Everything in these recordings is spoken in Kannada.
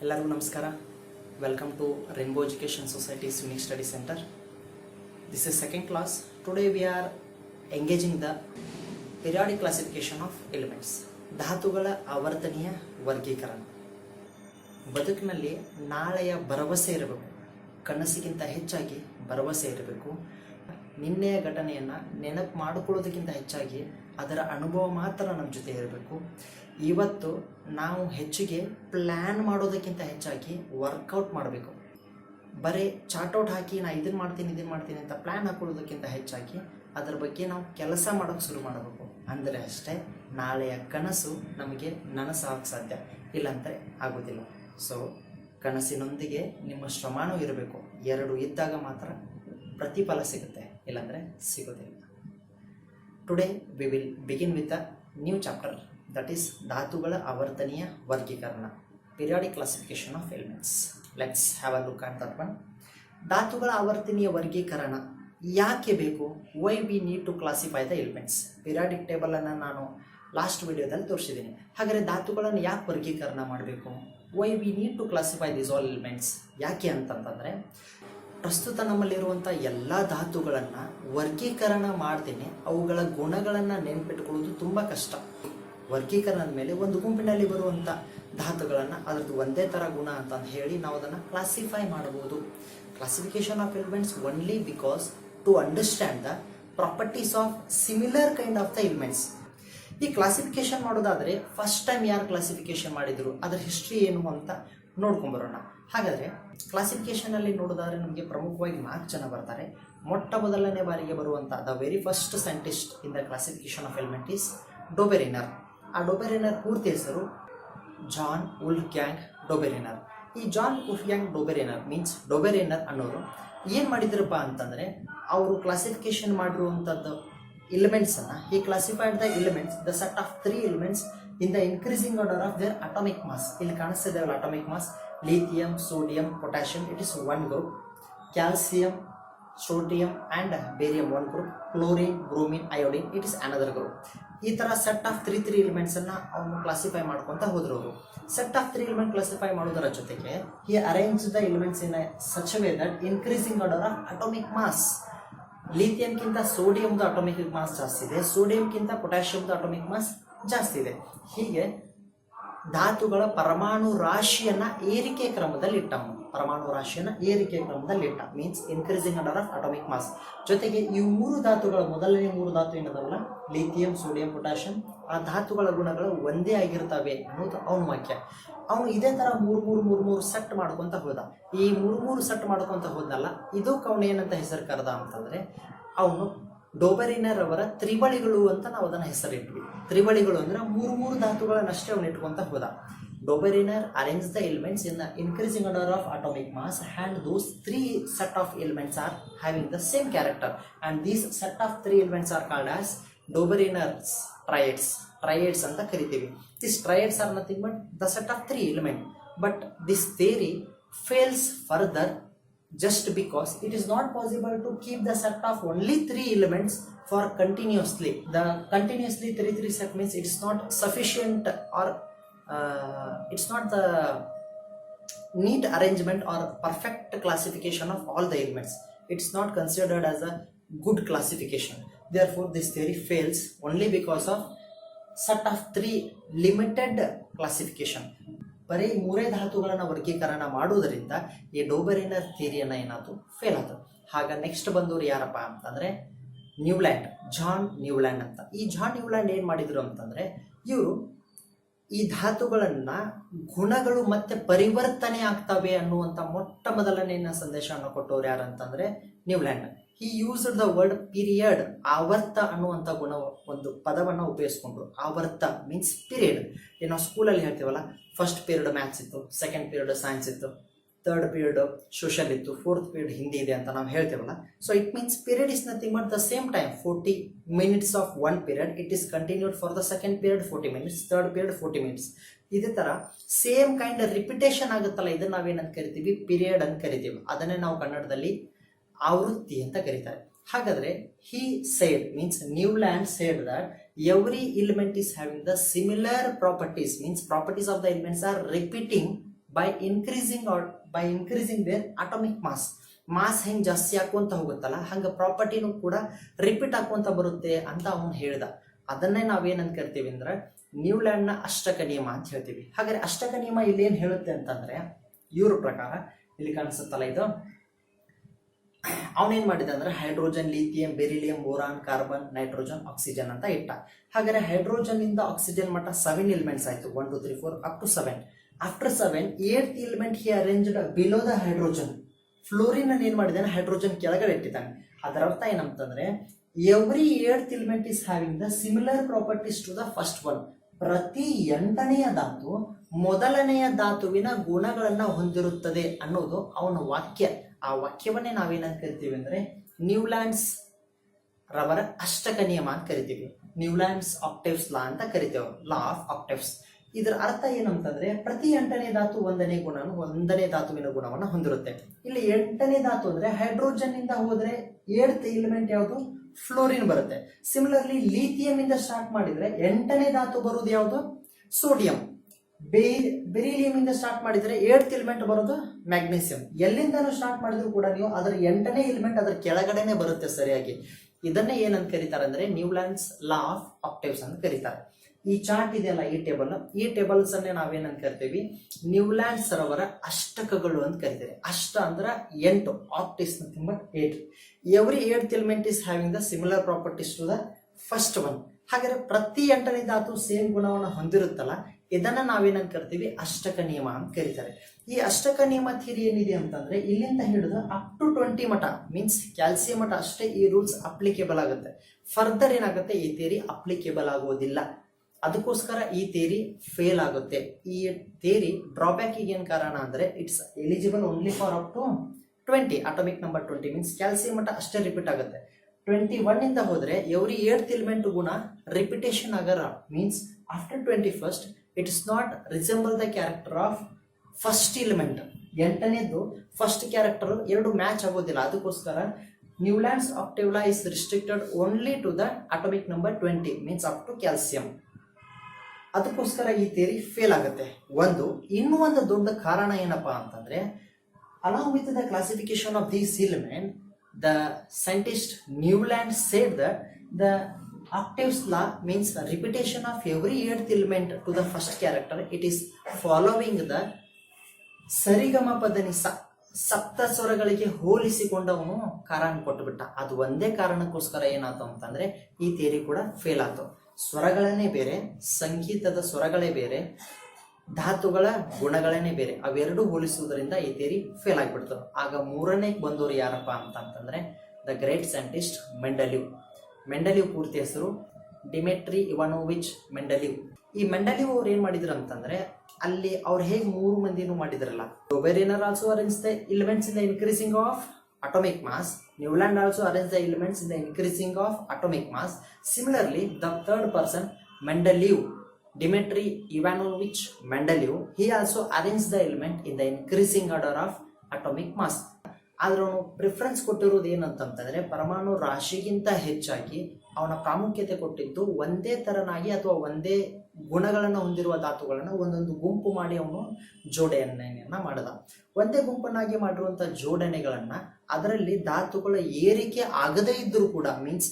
ಎಲ್ಲರಿಗೂ ನಮಸ್ಕಾರ. Welcome to Rainbow Education Society's Unique Study Center. This is second class. Today we are engaging the periodic classification of elements. ಧಾತುಗಳ ಆವರ್ತನೀಯ ವರ್ಗೀಕರಣ. ಬದುಕಿನಲ್ಲಿ ನಾಳೆಯ ಭರವಸೆ ಇರಬೇಕು, ಕನಸಿಗಿಂತ ಹೆಚ್ಚಾಗಿ ಭರವಸೆ ಇರಬೇಕು. ನಿನ್ನೆಯ ಘಟನೆಯನ್ನು ನೆನಪು ಮಾಡಿಕೊಳ್ಳೋದಕ್ಕಿಂತ ಹೆಚ್ಚಾಗಿ ಅದರ ಅನುಭವ ಮಾತ್ರ ನಮ್ಮ ಜೊತೆ ಇರಬೇಕು. ಇವತ್ತು ನಾವು ಹೆಚ್ಚಿಗೆ ಪ್ಲ್ಯಾನ್ ಮಾಡೋದಕ್ಕಿಂತ ಹೆಚ್ಚಾಗಿ ವರ್ಕೌಟ್ ಮಾಡಬೇಕು. ಬರೀ ಚಾರ್ಟ್ಔಟ್ ಹಾಕಿ ನಾನು ಇದನ್ನು ಮಾಡ್ತೀನಿ ಅಂತ ಪ್ಲ್ಯಾನ್ ಹಾಕೊಳ್ಳೋದಕ್ಕಿಂತ ಹೆಚ್ಚಾಗಿ ಅದರ ಬಗ್ಗೆ ನಾವು ಕೆಲಸ ಮಾಡೋಕ್ಕೆ ಶುರು ಮಾಡಬೇಕು. ಅಂದರೆ ಅಷ್ಟೇ ನಾಳೆಯ ಕನಸು ನಮಗೆ ನನಸಾಗಕ್ಕೆ ಸಾಧ್ಯ, ಇಲ್ಲಾಂದರೆ ಆಗೋದಿಲ್ಲ. ಸೊ ಕನಸಿನೊಂದಿಗೆ ನಿಮ್ಮ ಶ್ರಮನೂ ಇರಬೇಕು. ಎರಡು ಇದ್ದಾಗ ಮಾತ್ರ ಪ್ರತಿಫಲ ಸಿಗುತ್ತೆ, ಇಲ್ಲಾಂದರೆ ಸಿಗೋದಿಲ್ಲ. Today we will begin with a new chapter, that is ಧಾತುಗಳ ಆವರ್ತನೀಯ ವರ್ಗೀಕರಣ, periodic classification of elements. Let's have a look at that one. ಧಾತುಗಳ ಆವರ್ತನೀಯ ವರ್ಗೀಕರಣ ಯಾಕೆ ಬೇಕು? Why we need to classify the elements. Periodic ಟೇಬಲನ್ನು ನಾನು ಲಾಸ್ಟ್ ವಿಡಿಯೋದಲ್ಲಿ ತೋರಿಸಿದ್ದೀನಿ. ಹಾಗಾದರೆ ಧಾತುಗಳನ್ನು ಯಾಕೆ ವರ್ಗೀಕರಣ ಮಾಡಬೇಕು? Why we need to classify this all elements. ಯಾಕೆ ಅಂತಂತಂದರೆ, ಪ್ರಸ್ತುತ ನಮ್ಮಲ್ಲಿರುವಂಥ ಎಲ್ಲ ಧಾತುಗಳನ್ನು ವರ್ಗೀಕರಣ ಮಾಡ್ತೇನೆ ಅವುಗಳ ಗುಣಗಳನ್ನು ನೆನಪಿಟ್ಕೊಳ್ಳೋದು ತುಂಬ ಕಷ್ಟ. ವರ್ಗೀಕರಣದ ಮೇಲೆ ಒಂದು ಗುಂಪಿನಲ್ಲಿ ಬರುವಂಥ ಧಾತುಗಳನ್ನು ಅದರದ್ದು ಒಂದೇ ಥರ ಗುಣ ಅಂತ ಹೇಳಿ ನಾವು ಅದನ್ನು ಕ್ಲಾಸಿಫೈ ಮಾಡಬಹುದು. Classification of elements only because to understand the properties of similar kind of the elements. ಈ ಕ್ಲಾಸಿಫಿಕೇಶನ್ ಮಾಡೋದಾದರೆ ಫಸ್ಟ್ ಟೈಮ್ ಯಾರು ಕ್ಲಾಸಿಫಿಕೇಶನ್ ಮಾಡಿದರು, ಅದರ ಹಿಸ್ಟ್ರಿ ಏನು ಅಂತ ನೋಡ್ಕೊಂಬರೋಣ. ಹಾಗಾದರೆ ಕ್ಲಾಸಿಫಿಕೇಶನಲ್ಲಿ ನೋಡೋದಾದರೆ ನಮಗೆ ಪ್ರಮುಖವಾಗಿ 4 ಜನ ಬರ್ತಾರೆ. ಮೊಟ್ಟ ಮೊದಲನೇ ಬಾರಿಗೆ ಬರುವಂಥ the very first scientist in the classification of element is Dobereiner. ಆ ಡೊಬೆರಿನರ್ ಪೂರ್ತಿ ಹೆಸರು ಜಾನ್ ವುಲ್ಫ್ಗ್ಯಾಂಗ್ ಡೊಬೆರಿನರ್. ಈ ಜಾನ್ ವುಲ್ಫ್ಗ್ಯಾಂಗ್ ಡೊಬೆರಿನರ್ ಮೀನ್ಸ್ ಡೊಬೆರಿನರ್ ಅನ್ನೋರು ಏನು ಮಾಡಿದ್ರಪ್ಪ ಅಂತಂದರೆ, ಅವರು ಕ್ಲಾಸಿಫಿಕೇಶನ್ ಮಾಡಿರುವಂಥದ್ದು ಎಲಿಮೆಂಟ್ಸನ್ನು he classified the elements the set of 3 elements in the increasing order of their atomic mass. ಇಲ್ಲಿ ಕಾಣಿಸ್ತಿದ್ದೇವಲ್ಲ atomic mass, lithium, sodium, potassium, it is one group. Calcium, sodium and barium one group. Chlorine, bromine, iodine, it is another group. ಈ ಥರ ಸೆಟ್ ಆಫ್ 3 ಎಲಿಮೆಂಟ್ಸನ್ನು ಅವನು ಕ್ಲಾಸಿಫೈ ಮಾಡ್ಕೊತ ಹೋದ್ರು. ಅವರು ಸೆಟ್ ಆಫ್ 3 ಎಲಿಮೆಂಟ್ ಕ್ಲಾಸಿಫೈ ಮಾಡೋದರ ಜೊತೆಗೆ he arrange the elements in such way that increasing order of atomic mass. ಲಿಥಿಯಂಗಿಂತ ಸೋಡಿಯಂದು ಅಟಾಮಿಕ್ ಮಾಸ್ ಜಾಸ್ತಿ ಇದೆ, ಸೋಡಿಯಂಗಿಂತ ಪೊಟ್ಯಾಷಿಯಂದು ಅಟಾಮಿಕ್ ಮಾಸ್ ಜಾಸ್ತಿ ಇದೆ. ಹೀಗೆ ಧಾತುಗಳ ಪರಮಾಣು ರಾಶಿಯನ್ನು ಏರಿಕೆ ಕ್ರಮದಲ್ಲಿ ಇಟ್ಟ. Means increasing order of atomic mass. ಜೊತೆಗೆ ಈ 3 ಧಾತುಗಳ ಮೊದಲನೇ 3 ಧಾತು ಏನದಲ್ಲ, ಲಿಥಿಯಂ, ಸೋಡಿಯಂ, ಪೊಟ್ಯಾಷಿಯಂ, ಆ ಧಾತುಗಳ ಗುಣಗಳು ಒಂದೇ ಆಗಿರ್ತವೆ ಅನ್ನೋದು ಅವನ ವಾಕ್ಯ. ಅವನು ಇದೇ ಥರ 3 ಸೆಟ್ ಮಾಡ್ಕೊತ ಹೋದ. ಈ 3 ಸೆಟ್ ಮಾಡ್ಕೊತ ಹೋದಲ್ಲ, ಇದಕ್ಕೆ ಅವನು ಏನಂತ ಹೆಸರು ಕರೆದ ಅಂತಂದರೆ, ಅವನು ಡೊಬೆರಿನರ್ ಅವರ ತ್ರಿವಳಿಗಳು ಅಂತ ನಾವು ಅದನ್ನು ಹೆಸರಿಟ್ವಿ. ತ್ರಿವಳಿಗಳು ಅಂದರೆ 3 ಧಾತುಗಳನ್ನಷ್ಟೇ ಅವನು ಇಟ್ಕೊತ ಹೋದ. Dobereiner arranged the elements in the increasing order of atomic mass, and those 3 set of elements are having the same character, and these set of 3 elements are called as Dobereiner's triads ಅಂತ ಕರಿತೀವಿ. These triads are nothing but the set of 3 elements, but this theory fails further just because it is not possible to keep the set of only 3 elements for continuously. The continuously 3 set means it is not sufficient, or it's not the neat arrangement or perfect classification of all the elements. It's not considered as a good classification. Therefore this theory fails only because of set of 3 limited classification. ಬರೀ 3 ಧಾತುಗಳನ್ನು ವರ್ಗೀಕರಣ ಮಾಡುವುದರಿಂದ ಈ ಡೊಬೆರಿನರ್ ಥಿಯರಿಯನ್ನು ಏನಾದರೂ ಫೇಲ್ ಆಯಿತು. ಹಾಗ ನೆಕ್ಸ್ಟ್ ಬಂದವರು ಯಾರಪ್ಪ ಅಂತಂದರೆ ಜಾನ್ ನ್ಯೂಲ್ಯಾಂಡ್ ಅಂತ. ಈ ಜಾನ್ ನ್ಯೂಲ್ಯಾಂಡ್ ಏನು ಮಾಡಿದರು ಅಂತಂದರೆ, ಇವರು ಈ ಧಾತುಗಳನ್ನು ಗುಣಗಳು ಮತ್ತೆ ಪರಿವರ್ತನೆ ಆಗ್ತವೆ ಅನ್ನುವಂಥ ಮೊಟ್ಟ ಮೊದಲನೆಯ ಸಂದೇಶವನ್ನು ಕೊಟ್ಟವ್ರು ಯಾರಂತಂದರೆ Newland. He used the word period, ಆವರ್ತ ಅನ್ನುವಂಥ ಒಂದು ಪದವನ್ನು ಉಪಯೋಗಿಸ್ಕೊಂಡ್ರು. ಆವರ್ತ ಮೀನ್ಸ್ ಪೀರಿಯಡ್. ನಾವು ಸ್ಕೂಲಲ್ಲಿ ಹೇಳ್ತೀವಲ್ಲ, ಫಸ್ಟ್ ಪೀರಿಯಡ್ ಮ್ಯಾಥ್ಸ್ ಇತ್ತು, ಸೆಕೆಂಡ್ ಪೀರಿಯಡ್ ಸೈನ್ಸ್ ಇತ್ತು, ಥರ್ಡ್ ಪೀರಿಯಡ್ ಸೋಷಲ್ ಇತ್ತು, ಫೋರ್ತ್ ಪೀರಿಯಡ್ ಹಿಂದಿ ಇದೆ ಅಂತ ನಾವು ಹೇಳ್ತೀವಲ್ಲ. So it means period is nothing but the same time 40 minutes of one period. It is continued for the second period 40 minutes, third period 40 minutes. ಇದೇ ಥರ ಸೇಮ್ ಕೈಂಡ್ ರಿಪಿಟೇಷನ್ ಆಗುತ್ತಲ್ಲ, ಇದನ್ನು ನಾವೇನಂತ ಕರಿತೀವಿ, ಪೀರಿಯಡ್ ಅಂತ ಕರಿತೀವಿ. ಅದನ್ನೇ ನಾವು ಕನ್ನಡದಲ್ಲಿ ಆವೃತ್ತಿ ಅಂತ ಕರೀತಾರೆ. ಹಾಗಾದರೆ he said means Newland said that every element is having the similar properties, means properties of the elements are repeating by increasing their atomic mass ಹೆಂಗ್ ಜಾಸ್ತಿ ಆಕೊಂತ ಹೋಗುತ್ತಲ್ಲ ಹಂಗ ಪ್ರಾಪರ್ಟಿನೂ ಕೂಡ ರಿಪೀಟ್ ಆಕೊಂತ ಬರುತ್ತೆ ಅಂತ ಅವನು ಹೇಳ್ದ. ಅದನ್ನೇ ನಾವೇನಂತ ಕರಿತೀವಿ ಅಂದ್ರೆ ನ್ಯೂಲ್ಯಾಂಡ್ ನ ಅಷ್ಟಕ ನಿಯಮ ಅಂತ ಹೇಳ್ತೀವಿ. ಹಾಗಾದ್ರೆ ಅಷ್ಟಕ ನಿಯಮ ಇಲ್ಲಿ ಏನ್ ಹೇಳುತ್ತೆ ಅಂತಂದ್ರೆ ಇವ್ರ ಪ್ರಕಾರ ಇಲ್ಲಿ ಕಾಣಿಸುತ್ತಲ್ಲ ಇದು, ಅವನೇನ್ ಮಾಡಿದ ಅಂದ್ರೆ hydrogen, lithium, beryllium, boron, carbon, nitrogen, oxygen ಅಂತ ಇಟ್ಟ. ಹಾಗಾದ್ರೆ ಹೈಡ್ರೋಜನ್ ಇಂದ ಆಕ್ಸಿಜನ್ ಮಟ್ಟ 7 ಎಲಿಮೆಂಟ್ಸ್ ಆಯ್ತು, 1 2 3 4 up to 7. After 7 8th element he arranged below the hydrogen. Fluorine ಅನ್ನು ಏನ್ ಮಾಡಿದಾನೆ, ಹೈಡ್ರೋಜನ್ ಕೆಳಗಡೆ ಇಟ್ಟಿದ್ದಾನೆ. ಅದರ ಅರ್ಥ ಏನಂತಂದ್ರೆ every 8th element is having the similar properties to the first one. ಪ್ರತಿ 8ನೆಯ ಧಾತು ಮೊದಲನೆಯ ಧಾತುವಿನ ಗುಣಗಳನ್ನ ಹೊಂದಿರುತ್ತದೆ ಅನ್ನೋದು ಅವನ ವಾಕ್ಯ. ಆ ವಾಕ್ಯವನ್ನೇ ನಾವೇನಂತ ಕರಿತೀವಿ ಅಂದ್ರೆ ನ್ಯೂಲ್ಯಾಂಡ್ಸ್ ರವರ ಅಷ್ಟಕ ನಿಯಮ ಅಂತ ಕರಿತೀವಿ. ನ್ಯೂಲ್ಯಾಂಡ್ಸ್ ಆಕ್ಟೇವ್ಸ್ ಲಾ ಅಂತ ಕರಿತೇವೆ, ಲಾ ಆಫ್ ಆಕ್ಟೇವ್ಸ್. ಇದರ ಅರ್ಥ ಏನಂತಂದ್ರೆ ಪ್ರತಿ 8ನೇ ಧಾತು ಒಂದನೇ ಧಾತುವಿನ ಗುಣವನ್ನು ಹೊಂದಿರುತ್ತೆ. ಇಲ್ಲಿ 8ನೇ ಧಾತು ಅಂದ್ರೆ ಹೈಡ್ರೋಜನ್ ಇಂದ ಹೋದ್ರೆ 8th ಎಲಿಮೆಂಟ್ ಯಾವುದು, ಫ್ಲೋರಿನ್ ಬರುತ್ತೆ. ಸಿಮಿಲರ್ಲಿ ಲಿಥಿಯಂ ಇಂದ ಸ್ಟಾರ್ಟ್ ಮಾಡಿದ್ರೆ 8ನೇ ಧಾತು ಬರುವುದು ಯಾವುದು, ಸೋಡಿಯಂ. ಬೆರಿಲಿಯಂ ಇಂದ ಸ್ಟಾರ್ಟ್ ಮಾಡಿದ್ರೆ 8th ಎಲಿಮೆಂಟ್ ಬರೋದು ಮ್ಯಾಗ್ನೀಸಿಯಂ. ಎಲ್ಲಿಂದನೂ ಸ್ಟಾರ್ಟ್ ಮಾಡಿದ್ರು ಕೂಡ ನೀವು ಅದರ 8ನೇ ಎಲಿಮೆಂಟ್ ಅದರ ಕೆಳಗಡೆನೆ ಬರುತ್ತೆ ಸರಿಯಾಗಿ. ಇದನ್ನೇ ಏನಂತ ಕರೀತಾರೆ ಅಂದ್ರೆ ನ್ಯೂಲ್ಯಾಂಡ್ಸ್ ಲಾ ಆಫ್ ಆಕ್ಟೇವ್ಸ್ ಅಂತ ಕರೀತಾರೆ. ಈ ಚಾರ್ಟ್ ಇದೆಯಲ್ಲ, ಈ ಟೇಬಲ್ಸ್ ಅನ್ನೇ ನಾವೇನಂತ ಕರಿತೀವಿ, ನ್ಯೂಲ್ಯಾಂಡ್ಸ್ ರವರ ಅಷ್ಟಕಗಳು ಅಂತ ಕರಿತೀವಿ. ಅಷ್ಟ ಅಂದ್ರ 8, octaves nothing but 8. Every 8th element is having the similar properties to the first one. ಹಾಗಾದ್ರೆ ಪ್ರತಿ 8ನೇ ಧಾತು ಸೇಮ್ ಗುಣವನ್ನು ಹೊಂದಿರುತ್ತಲ್ಲ, ಇದನ್ನ ನಾವೇನಂತ ಕರಿತೀವಿ, ಅಷ್ಟಕ ನಿಯಮ ಅಂತ ಕರೀತಾರೆ. ಈ ಅಷ್ಟಕ ನಿಯಮ ಥಿಯರಿ ಏನಿದೆ ಅಂತಂದ್ರೆ ಇಲ್ಲಿಂದ ಹಿಡಿದು ಅಪ್ ಟು 20 ಮಟ, ಮೀನ್ಸ್ ಕ್ಯಾಲ್ಸಿಯಂ ಮಟ ಅಷ್ಟೇ ಈ ರೂಲ್ಸ್ ಅಪ್ಲಿಕೇಬಲ್ ಆಗುತ್ತೆ. ಫರ್ದರ್ ಏನಾಗುತ್ತೆ, ಈ ಥಿಯರಿ ಅಪ್ಲಿಕೇಬಲ್ ಆಗೋದಿಲ್ಲ. ಅದಕ್ಕೋಸ್ಕರ ಈ ಥಿಯರಿ ಫೇಲ್ ಆಗುತ್ತೆ. ಈ ಥಿಯರಿ ಡ್ರಾಬ್ಯಾಕ್ ಏನ್ ಕಾರಣ ಅಂದ್ರೆ it's eligible only for up to 20, atomic number 20 means calcium ಮಟ ಅಷ್ಟೇ ರಿಪೀಟ್ ಆಗುತ್ತೆ. 21 ಇಂದ ಹೋದ್ರೆ ಎವ್ರಿ 8th ಎಲಿಮೆಂಟ್ ಗುಣ ರಿಪಿಟೇಷನ್ ಆಗರ, means after 21st it is not resemble the character of first element. 8ನೇದು ಫಸ್ಟ್ ಕ್ಯಾರೆಕ್ಟರ್ ಎರಡು ಮ್ಯಾಚ್ ಆಗೋದಿಲ್ಲ. ಅದಕ್ಕೋಸ್ಕರ Newlands octave law is restricted only to the atomic number 20 means up to calcium. ಅದಕ್ಕೋಸ್ಕರ ಈ ಥಿಯರಿ ಫೇಲ್ ಆಗುತ್ತೆ. ಇನ್ನೂ ಒಂದು ದೊಡ್ಡ ಕಾರಣ ಏನಪ್ಪಾ ಅಂತಂದ್ರೆ along with the classification of these elements, the scientist Newland said that the octaves law means repetition of every 8th element to the first character. It is following the ಸರಿಗಮ ಪದನಿಸ ಸಪ್ತ ಸ್ವರಗಳಿಗೆ ಹೋಲಿಸಿಕೊಂಡವನು ಕಾರಣ ಕೊಟ್ಟುಬಿಟ್ಟ. ಅದು ಒಂದೇ ಕಾರಣಕ್ಕೋಸ್ಕರ ಏನಾಯ್ತು ಅಂತಂದ್ರೆ ಈ ಥಿಯರಿ ಕೂಡ ಫೇಲ್ ಆಯ್ತು. ಸ್ವರಗಳನ್ನೇ ಬೇರೆ, ಸಂಗೀತದ ಸ್ವರಗಳೇ ಬೇರೆ, ಧಾತುಗಳ ಗುಣಗಳನ್ನೇ ಬೇರೆ, ಅವೆರಡು ಹೋಲಿಸುವುದರಿಂದ ಈ ಥಿಯರಿ ಫೇಲ್ ಆಗಿಬಿಡ್ತು. ಆಗ ಮೂರನೇ ಬಂದವರು ಯಾರಪ್ಪ ಅಂತಂತಂದ್ರೆ ದ ಗ್ರೇಟ್ ಸೈಂಟಿಸ್ಟ್ ಮೆಂಡಲಿವ್ ಪೂರ್ತಿ ಹೆಸರು ಡಿಮೆಟ್ರಿ ಇವಾನೋವಿಚ್ ಮೆಂಡಲಿವ್. ಈ ಮೆಂಡಲಿವ್ ಅವ್ರು ಏನ್ ಮಾಡಿದ್ರು ಅಂತಂದ್ರೆ ಅಲ್ಲಿ ಅವ್ರು ಹೇಗೆ 3 ಮಂದಿನೂ ಮಾಡಿದ್ರಲ್ಲ, Wegener also arranged the elements in the increasing of atomic mass. Newland also arranged the elements in the increasing of atomic mass. Similarly, the third person, Mendeleev, Dmitry Ivanovich Mendeleev, he also arranged the element in the increasing order of atomic mass. ಆದ್ರೆ ಅವನು ಪ್ರಿಫರೆನ್ಸ್ ಕೊಟ್ಟಿರೋದು ಏನಂತಂತಂದ್ರೆ ಪರಮಾಣು ರಾಶಿಗಿಂತ ಹೆಚ್ಚಾಗಿ ಅವನ ಪ್ರಾಮುಖ್ಯತೆ ಕೊಟ್ಟಿದ್ದು ಒಂದೇ ತರನಾಗಿ ಅಥವಾ ಒಂದೇ ಗುಣಗಳನ್ನು ಹೊಂದಿರುವ ಧಾತುಗಳನ್ನು ಒಂದೊಂದು ಗುಂಪು ಮಾಡಿ ಅವನು ಜೋಡಣೆಯನ್ನ ಮಾಡಿದ. ಒಂದೇ ಗುಂಪನ್ನಾಗಿ ಮಾಡಿರುವಂತ ಜೋಡಣೆಗಳನ್ನ ಅದರಲ್ಲಿ ಧಾತುಗಳ ಏರಿಕೆ ಆಗದೇ ಇದ್ರೂ ಕೂಡ, ಮೀನ್ಸ್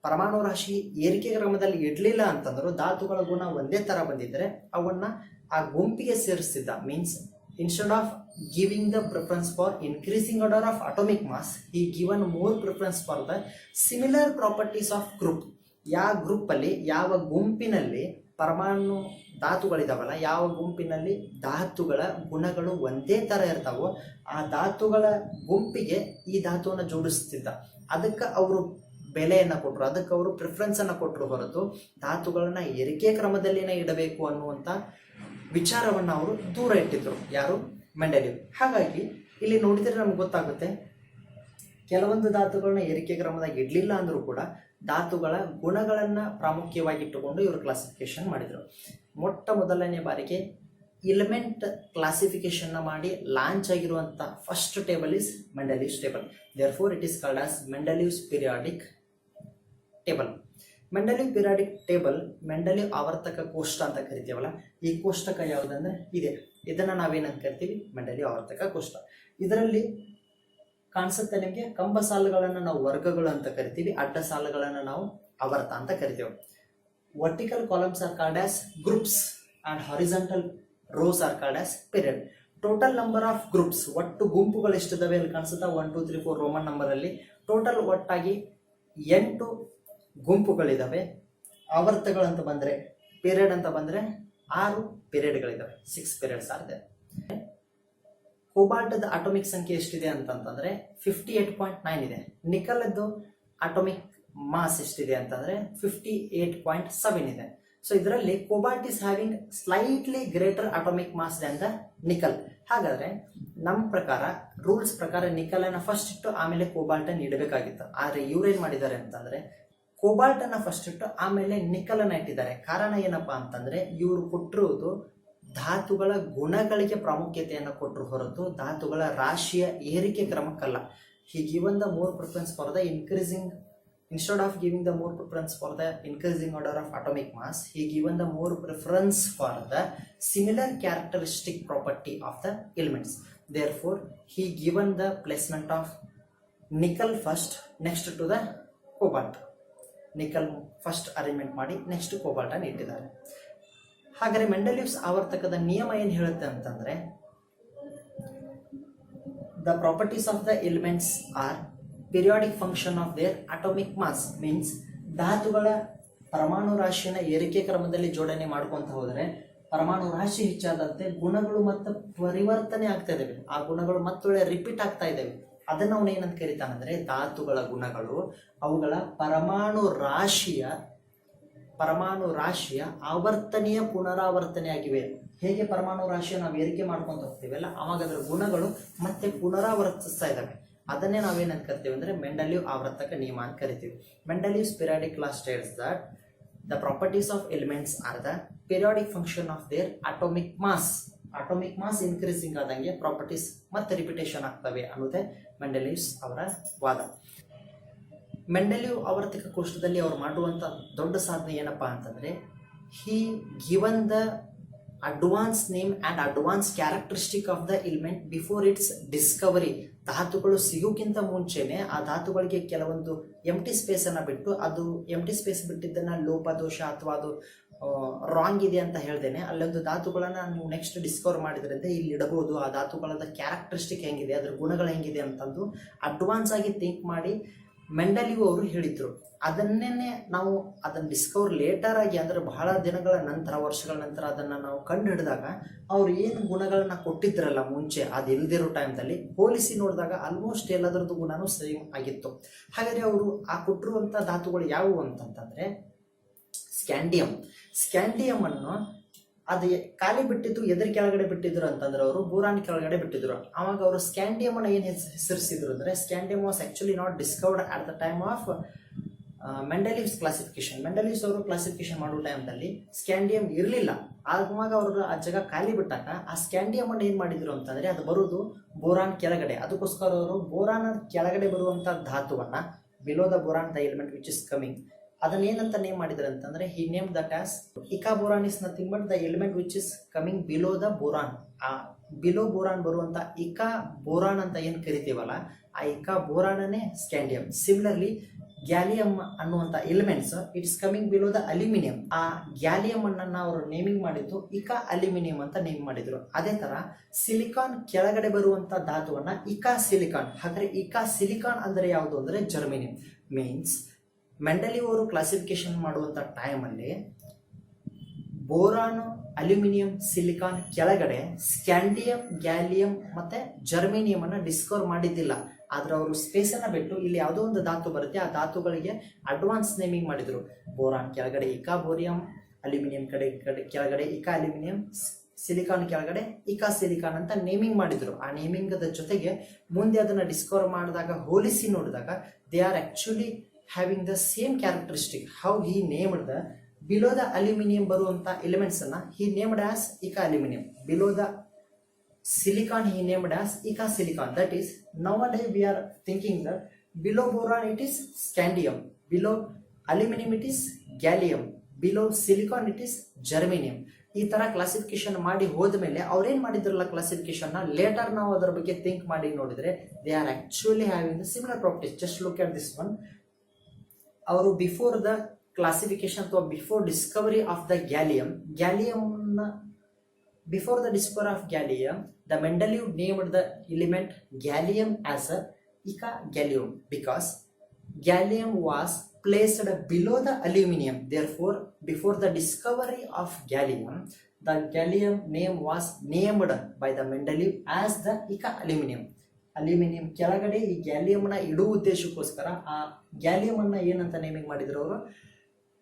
ಪರಮಾಣು ರಾಶಿ ಏರಿಕೆ ಕ್ರಮದಲ್ಲಿ ಇಡ್ಲಿಲ್ಲ ಅಂತಂದ್ರು ಧಾತುಗಳ ಗುಣ ಒಂದೇ ತರ ಬಂದಿದ್ರೆ ಅವನ್ನ ಆ ಗುಂಪಿಗೆ ಸೇರಿಸ್ತಿದ್ದ. Means instead of giving the preference for increasing order of atomic mass, he given more preference for the similar properties of group. ಯಾವ ಗ್ರೂಪ್ ಅಲ್ಲಿ, ಯಾವ ಗುಂಪಿನಲ್ಲಿ ಪರಮಾಣು ಧಾತುಗಳಿದಾವಲ್ಲ, ಯಾವ ಗುಂಪಿನಲ್ಲಿ ಧಾತುಗಳ ಗುಣಗಳು ಒಂದೇ ತರ ಇರ್ತಾವೋ ಆ ಧಾತುಗಳ ಗುಂಪಿಗೆ ಈ ಧಾತುವನ್ನು ಜೋಡಿಸ್ತಿದ್ದ. ಅದಕ್ಕೆ ಅವರು ಬೆಲೆಯನ್ನ ಕೊಟ್ಟರು, ಅದಕ್ಕೆ ಅವರು ಪ್ರಿಫರೆನ್ಸ್ ಅನ್ನ ಕೊಟ್ಟರು ಹೊರತು ಧಾತುಗಳನ್ನ ಏರಿಕೆ ಕ್ರಮದಲ್ಲಿನೇ ಇಡಬೇಕು ಅನ್ನುವಂತ ವಿಚಾರವನ್ನು ಅವರು ದೂರ ಇಟ್ಟಿದ್ರು. ಯಾರು? ಮೆಂಡಲಿವ್. ಹಾಗಾಗಿ ಇಲ್ಲಿ ನೋಡಿದ್ರೆ ನಮ್ಗೆ ಗೊತ್ತಾಗುತ್ತೆ ಕೆಲವೊಂದು ಧಾತುಗಳನ್ನ ಏರಿಕೆ ಕ್ರಮದಾಗ ಇಡ್ಲಿಲ್ಲ ಅಂದ್ರೂ ಕೂಡ ಧಾತುಗಳ ಗುಣಗಳನ್ನ ಪ್ರಾಮುಖ್ಯವಾಗಿಟ್ಟುಕೊಂಡು ಇವರು ಕ್ಲಾಸಿಫಿಕೇಶನ್ ಮಾಡಿದ್ರು. ಮೊಟ್ಟ ಮೊದಲನೇ ಬಾರಿಗೆ ಎಲಿಮೆಂಟ್ ಕ್ಲಾಸಿಫಿಕೇಶನ್ ಮಾಡಿ ಲಾಂಚ್ ಆಗಿರುವಂತ first table is Mendeleev's table. Therefore it is called as Mendeleev's periodic table. Mendeleev periodic table, Mendeleev ಆವರ್ತಕ ಕೋಷ್ಟ ಅಂತ ಕರಿತೀವಲ್ಲ, ಈ ಕೋಷ್ಟಕ ಯಾವುದಂದ್ರೆ ಇದೆ. ಇದನ್ನು ನಾವೇನಂತ ಕರಿತೀವಿ, ಮೆಂಡಲಿವ್ ಆವರ್ತಕ ಕೋಷ್ಟ. ಇದರಲ್ಲಿ ಕಾಣಿಸುತ್ತೆ ನಿಮಗೆ, ಕಂಬ ಸಾಲುಗಳನ್ನು ನಾವು ವರ್ಗಗಳು ಅಂತ ಕರಿತೀವಿ, ಅಡ್ಡ ಸಾಲುಗಳನ್ನು ನಾವು ಆವರ್ತ ಅಂತ ಕರಿತೀವಿ. Vertical columns are called as groups and horizontal rose are called as period. Total number of groups, ಒಟ್ಟು ಗುಂಪುಗಳು ಎಷ್ಟಿದಾವೆ ಅಲ್ಲಿ ಕಾಣಿಸುತ್ತಾ, 1 2 3 4 ರೋಮನ್ ನಂಬರ್ ಅಲ್ಲಿ ಟೋಟಲ್ ಒಟ್ಟಾಗಿ 8 ಗುಂಪುಗಳಿದಾವೆ. ಆವರ್ತಗಳಂತ ಬಂದರೆ, ಪೀರಿಯಡ್ ಅಂತ ಬಂದರೆ 6 ಪೀರಿಯಡ್ಗಳಿದಾವೆ, 6 ಪೀರಿಯಡ್ಸ್ ಆಗಿದೆ. ಕೋಬಾಲ್ಟದ ಅಟೋಮಿಕ್ ಸಂಖ್ಯೆ ಎಷ್ಟಿದೆ ಅಂತಂತಂದ್ರೆ 58.9 ಇದೆ. ನಿಕಲ್ದು ಅಟೋಮಿಕ್ ಮಾಸ್ ಎಷ್ಟಿದೆ ಅಂತಂದ್ರೆ 58.7 ಇದೆ. ಸೊ ಇದರಲ್ಲಿ cobalt is having slightly greater atomic mass than the nickel. ಹಾಗಾದ್ರೆ ನಮ್ಮ ಪ್ರಕಾರ, ರೂಲ್ಸ್ ಪ್ರಕಾರ ನಿಕಲ್ ಅನ್ನ ಫಸ್ಟ್ ಇಟ್ಟು ಆಮೇಲೆ ಕೋಬಾಲ್ಟ್ ಅನ್ನು ಇಡಬೇಕಾಗಿತ್ತು. ಆದ್ರೆ ಇವ್ರೇನ್ ಮಾಡಿದ್ದಾರೆ ಅಂತಂದ್ರೆ ಕೋಬಾಲ್ಟ್ ಅನ್ನ ಫಸ್ಟ್ ಇಟ್ಟು ಆಮೇಲೆ ನಿಕಲ್ ಅನ್ನ ಇಟ್ಟಿದ್ದಾರೆ. ಕಾರಣ ಏನಪ್ಪಾ ಅಂತಂದ್ರೆ ಇವರು ಕೊಟ್ಟಿರುವುದು ಧಾತುಗಳ ಗುಣಗಳಿಗೆ ಪ್ರಾಮುಖ್ಯತೆಯನ್ನು ಕೊಟ್ಟರು ಹೊರತು ಧಾತುಗಳ ರಾಶಿಯ ಏರಿಕೆ ಕ್ರಮಕ್ಕಲ್ಲ. He given the more preference for the increasing, instead of giving the more preference for the increasing order of atomic mass, he given the more preference for the similar characteristic property of the elements. Therefore, he given the placement of nickel first next to the cobalt. Nickel first arrangement ಮಾಡಿ next cobalt ಅನ್ನು ಇಟ್ಟಿದ್ದಾರೆ. ಹಾಗಾದರೆ ಮೆಂಡಲಿವ್ಸ್ ಆವರ್ತಕದ ನಿಯಮ ಏನು ಹೇಳುತ್ತೆ ಅಂತಂದ್ರೆ, the properties of the elements are periodic function of their atomic mass. Means ಧಾತುಗಳ ಪರಮಾಣು ರಾಶಿಯನ್ನು ಏರಿಕೆ ಕ್ರಮದಲ್ಲಿ ಜೋಡಣೆ ಮಾಡ್ಕೊಂತ ಹೋದರೆ ಪರಮಾಣು ರಾಶಿ ಹೆಚ್ಚಾದಂತೆ ಗುಣಗಳು ಮತ್ತೆ ಪರಿವರ್ತನೆ ಆಗ್ತಾ ಇದ್ದಾವೆ. ಆ ಗುಣಗಳು ಮತ್ತೊಳ್ಳೆ ರಿಪೀಟ್ ಆಗ್ತಾ ಇದ್ದಾವೆ. ಅದನ್ನು ಅವನು ಏನಂತ ಕರೀತಾನಂದ್ರೆ, ಧಾತುಗಳ ಗುಣಗಳು ಅವುಗಳ ಪರಮಾಣು ರಾಶಿಯ ಆವರ್ತನೆಯ ಪುನರಾವರ್ತನೆ ಆಗಿವೆ. ಹೇಗೆ ಪರಮಾಣು ರಾಶಿಯನ್ನು ನಾವು ಏರಿಕೆ ಮಾಡ್ಕೊಂತ ಹೋಗ್ತೀವಲ್ಲ, ಅವಾಗ ಅದರ ಗುಣಗಳು ಮತ್ತೆ ಪುನರಾವರ್ತಿಸ್ತಾ ಇದ್ದಾವೆ. ಅದನ್ನೇ ನಾವೇನಂತ ಕರಿತೀವಿ ಅಂದ್ರೆ ಮೆಂಡಲಿವ್ ಆವರ್ತಕ ನಿಯಮ ಅಂತ ಕರಿತೀವಿ. Mendeleev's periodic law states that the properties of elements are the periodic function of their atomic mass. Atomic mass increasing ಆದಂಗೆ ಪ್ರಾಪರ್ಟೀಸ್ ಮತ್ತೆ ರಿಪಿಟೇಷನ್ ಆಗ್ತವೆ ಅನ್ನೋದೇ ಮೆಂಡಲಿವ್ಸ್ ಅವರ ವಾದ. ಮೆಂಡಲಿವ್ ಆವರ್ತಕ ಕೋಷ್ಟದಲ್ಲಿ ಅವರು ಮಾಡುವಂಥ ದೊಡ್ಡ ಸಾಧನೆ ಏನಪ್ಪಾ ಅಂತಂದರೆ, he given the advance name and advance characteristic of the element before its discovery. ಧಾತುಗಳು ಸಿಗೋಕ್ಕಿಂತ ಮುಂಚೆನೆ ಆ ಧಾತುಗಳಿಗೆ ಕೆಲವೊಂದು ಎಂಟಿ ಸ್ಪೇಸನ್ನು ಬಿಟ್ಟು, ಅದು ಎಂಟಿ ಸ್ಪೇಸ್ ಬಿಟ್ಟಿದ್ದನ್ನು ಲೋಪದೋಷ ಅಥವಾ ಅದು ರಾಂಗ್ ಇದೆ ಅಂತ ಹೇಳ್ದೇನೆ ಅಲ್ಲೊಂದು ಧಾತುಗಳನ್ನು ನೀವು ನೆಕ್ಸ್ಟ್ ಡಿಸ್ಕವರ್ ಮಾಡಿದ್ರಿಂದ ಇಲ್ಲಿ ಇಡಬಹುದು. ಆ ಧಾತುಗಳದ ಕ್ಯಾರೆಕ್ಟರಿಸ್ಟಿಕ್ ಹೆಂಗಿದೆ, ಅದ್ರ ಗುಣಗಳು ಹೆಂಗಿದೆ ಅಂತಂದು ಅಡ್ವಾನ್ಸ್ ಆಗಿ ಥಿಂಕ್ ಮಾಡಿ ಮೆಂಡಲಿವ್ ಅವರು ಹೇಳಿದ್ರು. ಅದನ್ನೇ ನಾವು ಅದನ್ನು ಡಿಸ್ಕವರ್ ಲೇಟರ್ ಆಗಿ, ಅಂದರೆ ಬಹಳ ದಿನಗಳ ನಂತರ, ವರ್ಷಗಳ ನಂತರ ಅದನ್ನು ನಾವು ಕಂಡು ಹಿಡಿದಾಗ ಅವ್ರು ಏನು ಗುಣಗಳನ್ನ ಕೊಟ್ಟಿದ್ರಲ್ಲ ಮುಂಚೆ, ಅದು ಇಲ್ದಿರೋ ಟೈಮ್ದಲ್ಲಿ ಹೋಲಿಸಿ ನೋಡಿದಾಗ ಆಲ್ಮೋಸ್ಟ್ ಎಲ್ಲದರದ್ದು ಗುಣನೂ ಸೇಮ್ ಆಗಿತ್ತು. ಹಾಗಾದರೆ ಅವರು ಆ ಕೊಟ್ಟಿರುವಂಥ ಧಾತುಗಳು ಯಾವುವು ಅಂತಂತಂದರೆ ಸ್ಕ್ಯಾಂಡಿಯಂ ಅನ್ನು ಅದು ಖಾಲಿ ಬಿಟ್ಟಿದ್ದು ಎದ್ರ ಕೆಳಗಡೆ ಬಿಟ್ಟಿದ್ರು ಅಂತಂದ್ರೆ ಅವರು ಬೋರಾನ್ ಕೆಳಗಡೆ ಬಿಟ್ಟಿದ್ರು. ಅವಾಗ ಅವರು ಸ್ಕ್ಯಾಂಡಿಯಂ ಅನ್ನು ಏನು ಹೆಸರಿಸಿದ್ರು ಅಂದರೆ, scandium was actually not discovered at the time of Mendeleev's classification. Mendeleev's ಅವರು ಕ್ಲಾಸಿಫಿಕೇಶನ್ ಮಾಡೋ ಟೈಮ್ದಲ್ಲಿ ಸ್ಕ್ಯಾಂಡಿಯಂ ಇರಲಿಲ್ಲ. ಆವಾಗ ಅವರು ಆ ಜಾಗ ಖಾಲಿ ಬಿಟ್ಟಾಗ ಆ ಸ್ಕ್ಯಾಂಡಿಯಂ ಅನ್ನು ಏನು ಮಾಡಿದ್ರು ಅಂತಂದರೆ, ಅದು ಬರೋದು ಬೋರಾನ್ ಕೆಳಗಡೆ. ಅದಕ್ಕೋಸ್ಕರ ಅವರು ಬೋರಾನ್ ಕೆಳಗಡೆ ಬರುವಂಥ ಧಾತುವನ್ನು, below the boron the element which is coming, ಅದನ್ನೇನಂತ ನೇಮ್ ಮಾಡಿದ್ರು ಅಂತಂದ್ರೆ, he name that as eka boron is nothing but the element which is coming below the boron. ಆ ಬಿಲೋ ಬೋರಾನ್ ಬರುವಂತ ಇಕಾ ಬೋರಾನ್ ಅಂತ ಏನು ಕರಿತೀವಲ್ಲ, ಆ ಇಕಾ ಬೋರಾನನೇ ಸ್ಕ್ಯಾಂಡಿಯಂ. ಸಿಮಿಲರ್ಲಿ ಗ್ಯಾಲಿಯಂ ಅನ್ನುವಂಥ elements it is coming below the aluminium. ಆ ಗ್ಯಾಲಿಯಂ ಅನ್ನ ಅವರು ನೇಮಿಂಗ್ ಮಾಡಿದ್ದು ಇಕಾ ಅಲ್ಯೂಮಿನಿಯಂ ಅಂತ ನೇಮ್ ಮಾಡಿದ್ರು. ಅದೇ ತರ ಸಿಲಿಕಾನ್ ಕೆಳಗಡೆ ಬರುವಂತ ಧಾತುವನ್ನ ಇಕಾ ಸಿಲಿಕಾನ್. ಹಾಗಾದ್ರೆ ಇಕಾ ಸಿಲಿಕಾನ್ ಅಂದ್ರೆ ಯಾವುದು ಅಂದ್ರೆ ಜರ್ಮೇನಿಯಂ. ಮೀನ್ಸ್ ಮೆಂಡಲಿವ್ ಅವರು ಕ್ಲಾಸಿಫಿಕೇಶನ್ ಮಾಡುವಂಥ ಟೈಮಲ್ಲಿ ಬೋರಾನ್, ಅಲ್ಯೂಮಿನಿಯಂ, ಸಿಲಿಕಾನ್ ಕೆಳಗಡೆ ಸ್ಕ್ಯಾಂಡಿಯಂ, ಗ್ಯಾಲಿಯಂ ಮತ್ತೆ ಜರ್ಮೇನಿಯಂ ಅನ್ನ ಡಿಸ್ಕವರ್ ಮಾಡಿದ್ದಿಲ್ಲ. ಆದ್ರೆ ಅವರು ಸ್ಪೇಸನ್ನು ಬಿಟ್ಟು ಇಲ್ಲಿ ಯಾವುದೋ ಒಂದು ಧಾತು ಬರುತ್ತೆ, ಆ ಧಾತುಗಳಿಗೆ ಅಡ್ವಾನ್ಸ್ ನೇಮಿಂಗ್ ಮಾಡಿದ್ರು. ಬೋರಾನ್ ಕೆಳಗಡೆ ಇಕಾ ಬೋರಿಯಂ, ಅಲ್ಯೂಮಿನಿಯಂ ಕೆಳಗಡೆ ಇಕಾ ಅಲ್ಯೂಮಿನಿಯಂ, ಸಿಲಿಕಾನ್ ಕೆಳಗಡೆ ಇಕಾ ಸಿಲಿಕಾನ್ ಅಂತ ನೇಮಿಂಗ್ ಮಾಡಿದ್ರು. ಆ ನೇಮಿಂಗ್ ಜೊತೆಗೆ ಮುಂದೆ ಅದನ್ನ ಡಿಸ್ಕವರ್ ಮಾಡಿದಾಗ ಹೋಲಿಸಿ ನೋಡಿದಾಗ they are actually having the same characteristic. How he named the below the aluminum ಬರುವಂತ ಎಲಿಮೆಂಟ್ಸ್ ಅನ್ನ he named as Ica aluminum. Below the silicon he named as Ica silicon. That is, nowadays we are thinking that below boron it is scandium, below aluminum it is gallium, below silicon it is germanium. ಈ ತರ ಕ್ಲಾಸಿಫಿಕೇಶನ್ ಮಾಡಿ ಹೋದ್ಮೇಲೆ ಅವ್ರೇನ್ ಮಾಡಿದ್ರಲ್ಲ ಕ್ಲಾಸಿಫಿಕೇಶನ್ ಲೇಟರ್ ನಾವು ಅದರ ಬಗ್ಗೆ ಥಿಂಕ್ ಮಾಡಿ ನೋಡಿದ್ರೆ they are actually having the similar properties. Just look at this one. ಅವರು ಬಿಫೋರ್ ದ ಕ್ಲಾಸಿಫಿಕೇಶನ್ ಅಥವಾ before Discovery of the gallium, before the discovery of gallium, the Mendeleev named the element gallium as a Ica gallium because gallium was placed below the aluminium. Therefore, before the discovery of gallium, the gallium name was named by the Mendeleev as the Ica aluminium. Aluminium ಕೆಳಗಡೆ ಈ ಗ್ಯಾಲಿಯಂ ನ ಇಡುವ ಉದ್ದೇಶಕ್ಕೋಸ್ಕರ ಆ ಗ್ಯಾಲಿಯಂ ಅನ್ನ ಏನಂತ ನೇಮಿಂಗ್ ಮಾಡಿದ್ರು ಅವರು,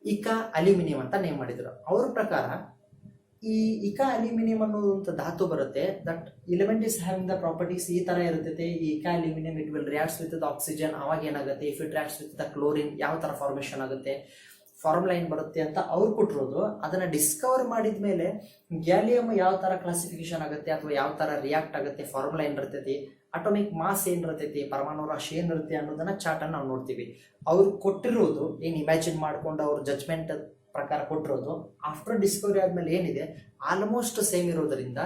ಇಕಾ ಅಲ್ಯೂಮಿನಿಯಂ ಅಂತ ನೇಮ್ ಮಾಡಿದ್ರು. ಅವ್ರ ಪ್ರಕಾರ ಈ ಇಕಾ ಅಲ್ಯೂಮಿನಿಯಂ ಅನ್ನೋದಂತ ಧಾತು ಬರುತ್ತೆ, that element is having the properties ಈ ತರ ಇರುತ್ತೆ. ಈ eka aluminium it will reacts with the oxygen, ಅವಾಗ ಏನಾಗುತ್ತೆ, if it reacts with the chlorine ಯಾವ ತರ ಫಾರ್ಮೇಶನ್ ಆಗುತ್ತೆ, ಫಾರ್ಮುಲಾ ಏನ್ ಬರುತ್ತೆ ಅಂತ ಅವ್ರು ಕೊಟ್ಟಿರೋದು. ಅದನ್ನ ಡಿಸ್ಕವರ್ ಮಾಡಿದ ಮೇಲೆ ಗ್ಯಾಲಿಯಂ ಯಾವ ತರ ಕ್ಲಾಸಿಫಿಕೇಶನ್ ಆಗುತ್ತೆ ಅಥವಾ ಯಾವ ತರ ರಿಯಾಕ್ಟ್ ಆಗುತ್ತೆ, ಫಾರ್ಮುಲಾ ಏನ್ ಇರ್ತೈತಿ, ಅಟೋಮಿಕ್ ಮಾಸ್ ಏನ್ ಇರ್ತೈತಿ, ಪರಮಾಣು ರಾಶಿ ಏನ್ ಇರುತ್ತೆ ಅನ್ನೋದನ್ನ ಚಾರ್ಟ್ ಅನ್ನು ನಾವು ನೋಡ್ತೀವಿ. ಅವ್ರು ಕೊಟ್ಟಿರೋದು ಏನ್ ಇಮ್ಯಾಜಿನ್ ಮಾಡ್ಕೊಂಡು ಅವ್ರ ಜಜ್ಮೆಂಟ್ ಪ್ರಕಾರ ಕೊಟ್ಟಿರೋದು ಆಫ್ಟರ್ ಡಿಸ್ಕವರಿ ಆದ್ಮೇಲೆ ಏನಿದೆ ಆಲ್ಮೋಸ್ಟ್ ಸೇಮ್ ಇರೋದ್ರಿಂದ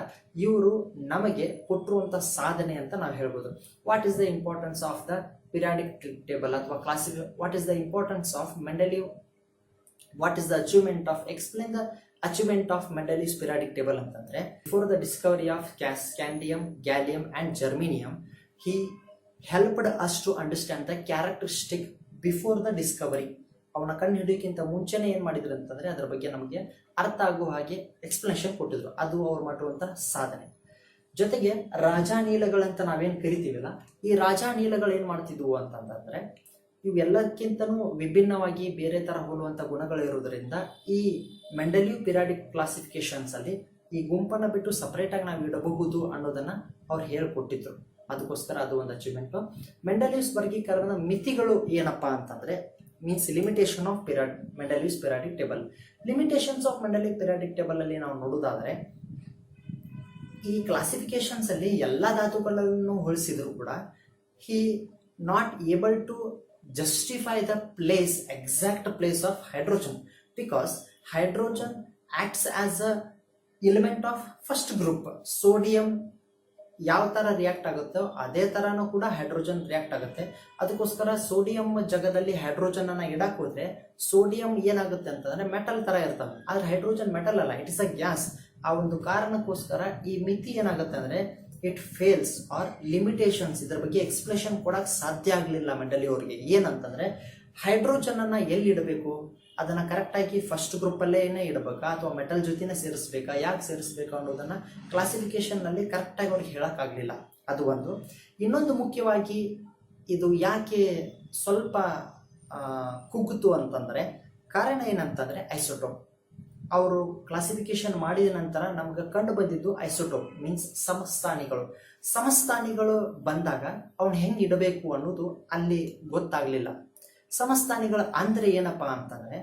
ಇವರು ನಮಗೆ ಕೊಟ್ಟಿರುವಂತ ಸಾಧನೆ ಅಂತ ನಾವು ಹೇಳ್ಬೋದು. What is the importance of the periodic table ಅಥವಾ what is the importance of Mendeleev, what is the achievement of, explain the achievement of Mendeleev's periodic table ಅಂತಂದ್ರೆ, before the discovery of scandium, gallium and germanium, he helped us to understand the characteristic before the discovery. ಅವನ ಕಂಡು ಹಿಡಿಯೋಕ್ಕಿಂತ ಮುಂಚೆನೆ ಏನ್ ಮಾಡಿದ್ರು ಅಂತಂದ್ರೆ ಅದ್ರ ಬಗ್ಗೆ ನಮಗೆ ಅರ್ಥ ಆಗುವ ಹಾಗೆ ಎಕ್ಸ್ಪ್ಲನೇಷನ್ ಕೊಟ್ಟಿದ್ರು. ಅದು ಅವ್ರು ಮಾಡಿರುವಂತಹ ಸಾಧನೆ. ಜೊತೆಗೆ ರಾಜಾನೀಲಗಳಂತ ನಾವೇನ್ ಕರಿತೀವಲ್ಲ, ಈ ರಾಜಾನೀಲಗಳು ಏನ್ ಮಾಡ್ತಿದ್ವು ಅಂತಂದ್ರೆ ಇವೆಲ್ಲಕ್ಕಿಂತನೂ ವಿಭಿನ್ನವಾಗಿ ಬೇರೆ ತರ ಹೋಲುವಂತ ಗುಣಗಳು ಇರೋದ್ರಿಂದ ಈ ಮೆಂಡೆಲಿವ್ ಪಿರಿಯಾಡಿಕ್ ಕ್ಲಾಸಿಫಿಕೇಶನ್ಸ್ ಅಲ್ಲಿ ಈ ಗುಂಪನ್ನ ಬಿಟ್ಟು ಸಪರೇಟ್ ಆಗಿ ನಾವು ಇಡಬಹುದು ಅನ್ನೋದನ್ನ ಅವ್ರು ಹೇಳ್ಕೊಟ್ಟಿದ್ರು. ಅದಕ್ಕೋಸ್ಕರ ಅದು ಒಂದು ಅಚೀವ್ಮೆಂಟ್. ಮೆಂಡೆಲಿವ್ಸ್ ವರ್ಗೀಕರಣದ ಮಿತಿಗಳು ಏನಪ್ಪಾ ಅಂತಂದ್ರೆ means limitation of Mendeleev's periodic table. Limitations of Mendeleev periodic table ಅಲ್ಲಿ ನಾವು ನೋಡೋದಾದ್ರೆ, ಈ ಕ್ಲಾಸಿಫಿಕೇಶನ್ಸ್ ಅಲ್ಲಿ ಎಲ್ಲಾ ಧಾತುಗಳನ್ನು ಹೋಲಿಸಿದ್ರು ಕೂಡ he not able to justify the place, exact place of hydrogen, because hydrogen acts as a element of first group. sodium ಯಾವ ತರ ರಿಯಾಕ್ಟ್ ಆಗುತ್ತೋ ಅದೇ ತರಾನು ಕೂಡ ಹೈಡ್ರೋಜನ್ ರಿಯಾಕ್ಟ್ ಆಗುತ್ತೆ. ಅದಕ್ಕೋಸ್ಕರ ಸೋಡಿಯಂ ಜಗದಲ್ಲಿ ಹೈಡ್ರೋಜನ್ ಅನ್ನ ಇಡಕ್ ಹೋದ್ರೆ ಸೋಡಿಯಂ ಏನಾಗುತ್ತೆ ಅಂತಂದ್ರೆ ಮೆಟಲ್ ತರ ಇರ್ತವೆ, ಆದ್ರೆ ಹೈಡ್ರೋಜನ್ ಮೆಟಲ್ ಅಲ್ಲ, ಇಟ್ ಇಸ್ ಅ ಗ್ಯಾಸ್. ಆ ಒಂದು ಕಾರಣಕ್ಕೋಸ್ಕರ ಈ ಮಿತಿ ಏನಾಗುತ್ತೆ ಅಂದ್ರೆ ಇಟ್ ಫೇಲ್ಸ್ ಆರ್ ಲಿಮಿಟೇಷನ್ಸ್. ಇದ್ರ ಬಗ್ಗೆ ಎಕ್ಸ್ಪ್ಲೇಷನ್ ಕೊಡಕ್ ಸಾಧ್ಯ ಆಗ್ಲಿಲ್ಲ ಮೆಂಡೆಲಿವ್ ಅವರಿಗೆ. ಏನಂತಂದ್ರೆ ಹೈಡ್ರೋಜನ್ ಅನ್ನ ಎಲ್ಲಿ ಇಡಬೇಕು, ಅದನ್ನ ಕರೆಕ್ಟ್ ಆಗಿ ಫಸ್ಟ್ ಗ್ರೂಪ್ ಅಲ್ಲೇ ಇಡಬೇಕಾ ಅಥವಾ ಮೆಟಲ್ ಜೊತೆನೆ ಸೇರಿಸಬೇಕಾ, ಯಾಕೆ ಸೇರಿಸಬೇಕು ಅನ್ನೋದನ್ನ ಕ್ಲಾಸಿಫಿಕೇಶನ್ ನಲ್ಲಿ ಕರೆಕ್ಟ್ ಆಗಿ ಅವ್ರಿಗೆ ಹೇಳಕ್ ಆಗ್ಲಿಲ್ಲ. ಅದು ಒಂದು. ಇನ್ನೊಂದು ಮುಖ್ಯವಾಗಿ ಇದು ಯಾಕೆ ಸ್ವಲ್ಪ ಕುಗ್ಗಿತು ಅಂತಂದ್ರೆ ಕಾರಣ ಏನಂತಂದ್ರೆ ಐಸೋಟೋಪ್. ಅವರು ಕ್ಲಾಸಿಫಿಕೇಶನ್ ಮಾಡಿದ ನಂತರ ನಮ್ಗೆ ಕಂಡು ಬಂದಿದ್ದು ಐಸೋಟೋಪ್ ಮೀನ್ಸ್ ಸಮಸ್ಥಾನಿಗಳು. ಸಮಸ್ಥಾನಿಗಳು ಬಂದಾಗ ಅವನ್ ಹೆಂಗ್ ಇಡಬೇಕು ಅನ್ನೋದು ಅಲ್ಲಿ ಗೊತ್ತಾಗ್ಲಿಲ್ಲ. ಸಮಸ್ಥಾನಿಗಳು ಅಂದ್ರೆ ಏನಪ್ಪಾ ಅಂತಂದ್ರೆ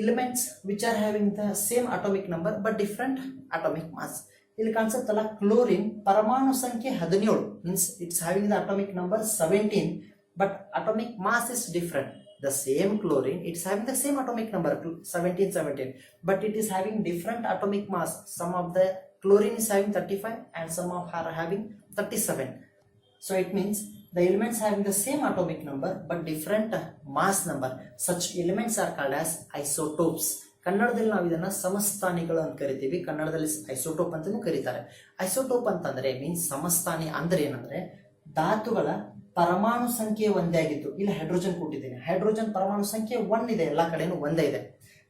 elements which are having the same atomic number but different atomic mass. ಇಲ್ಲಿ ಕಾಣಿಸುತ್ತಲ್ಲ ಕ್ಲೋರಿನ್ ಪರಮಾಣು ಸಂಖ್ಯೆ 17 means it's having the atomic number 17 but atomic mass is different. The same chlorine, it's having the same atomic number 17, but it is having different atomic mass. Some of the chlorine is having 35 and some of are having 37. So it means the elements having the same atomic number but different mass number. Such elements are called as isotopes. ಕನ್ನಡದಲ್ಲಿ ನಾವು ಇದನ್ನ ಸಮಸ್ಥಾನಿಗಳು ಅಂತ ಕರಿತೀವಿ, ಕನ್ನಡದಲ್ಲಿ ಐಸೋಟೋಪ್ ಅಂತಾನೂ ಕರೀತಾರೆ. ಐಸೋಟೋಪ್ ಅಂತಂದ್ರೆ ಮೀನ್ಸ್ ಸಮಸ್ಥಾನಿ ಅಂದ್ರೆ ಏನಂದ್ರೆ ಧಾತುಗಳ ಪರಮಾಣು ಸಂಖ್ಯೆ ಒಂದೇ ಆಗಿತ್ತು. ಇಲ್ಲಿ ಹೈಡ್ರೋಜನ್ ಕೊಟ್ಟಿದ್ದೇನೆ, ಹೈಡ್ರೋಜನ್ ಪರಮಾಣು ಸಂಖ್ಯೆ 1 ಇದೆ, ಎಲ್ಲಾ ಕಡೆನೂ ಒಂದೇ ಇದೆ.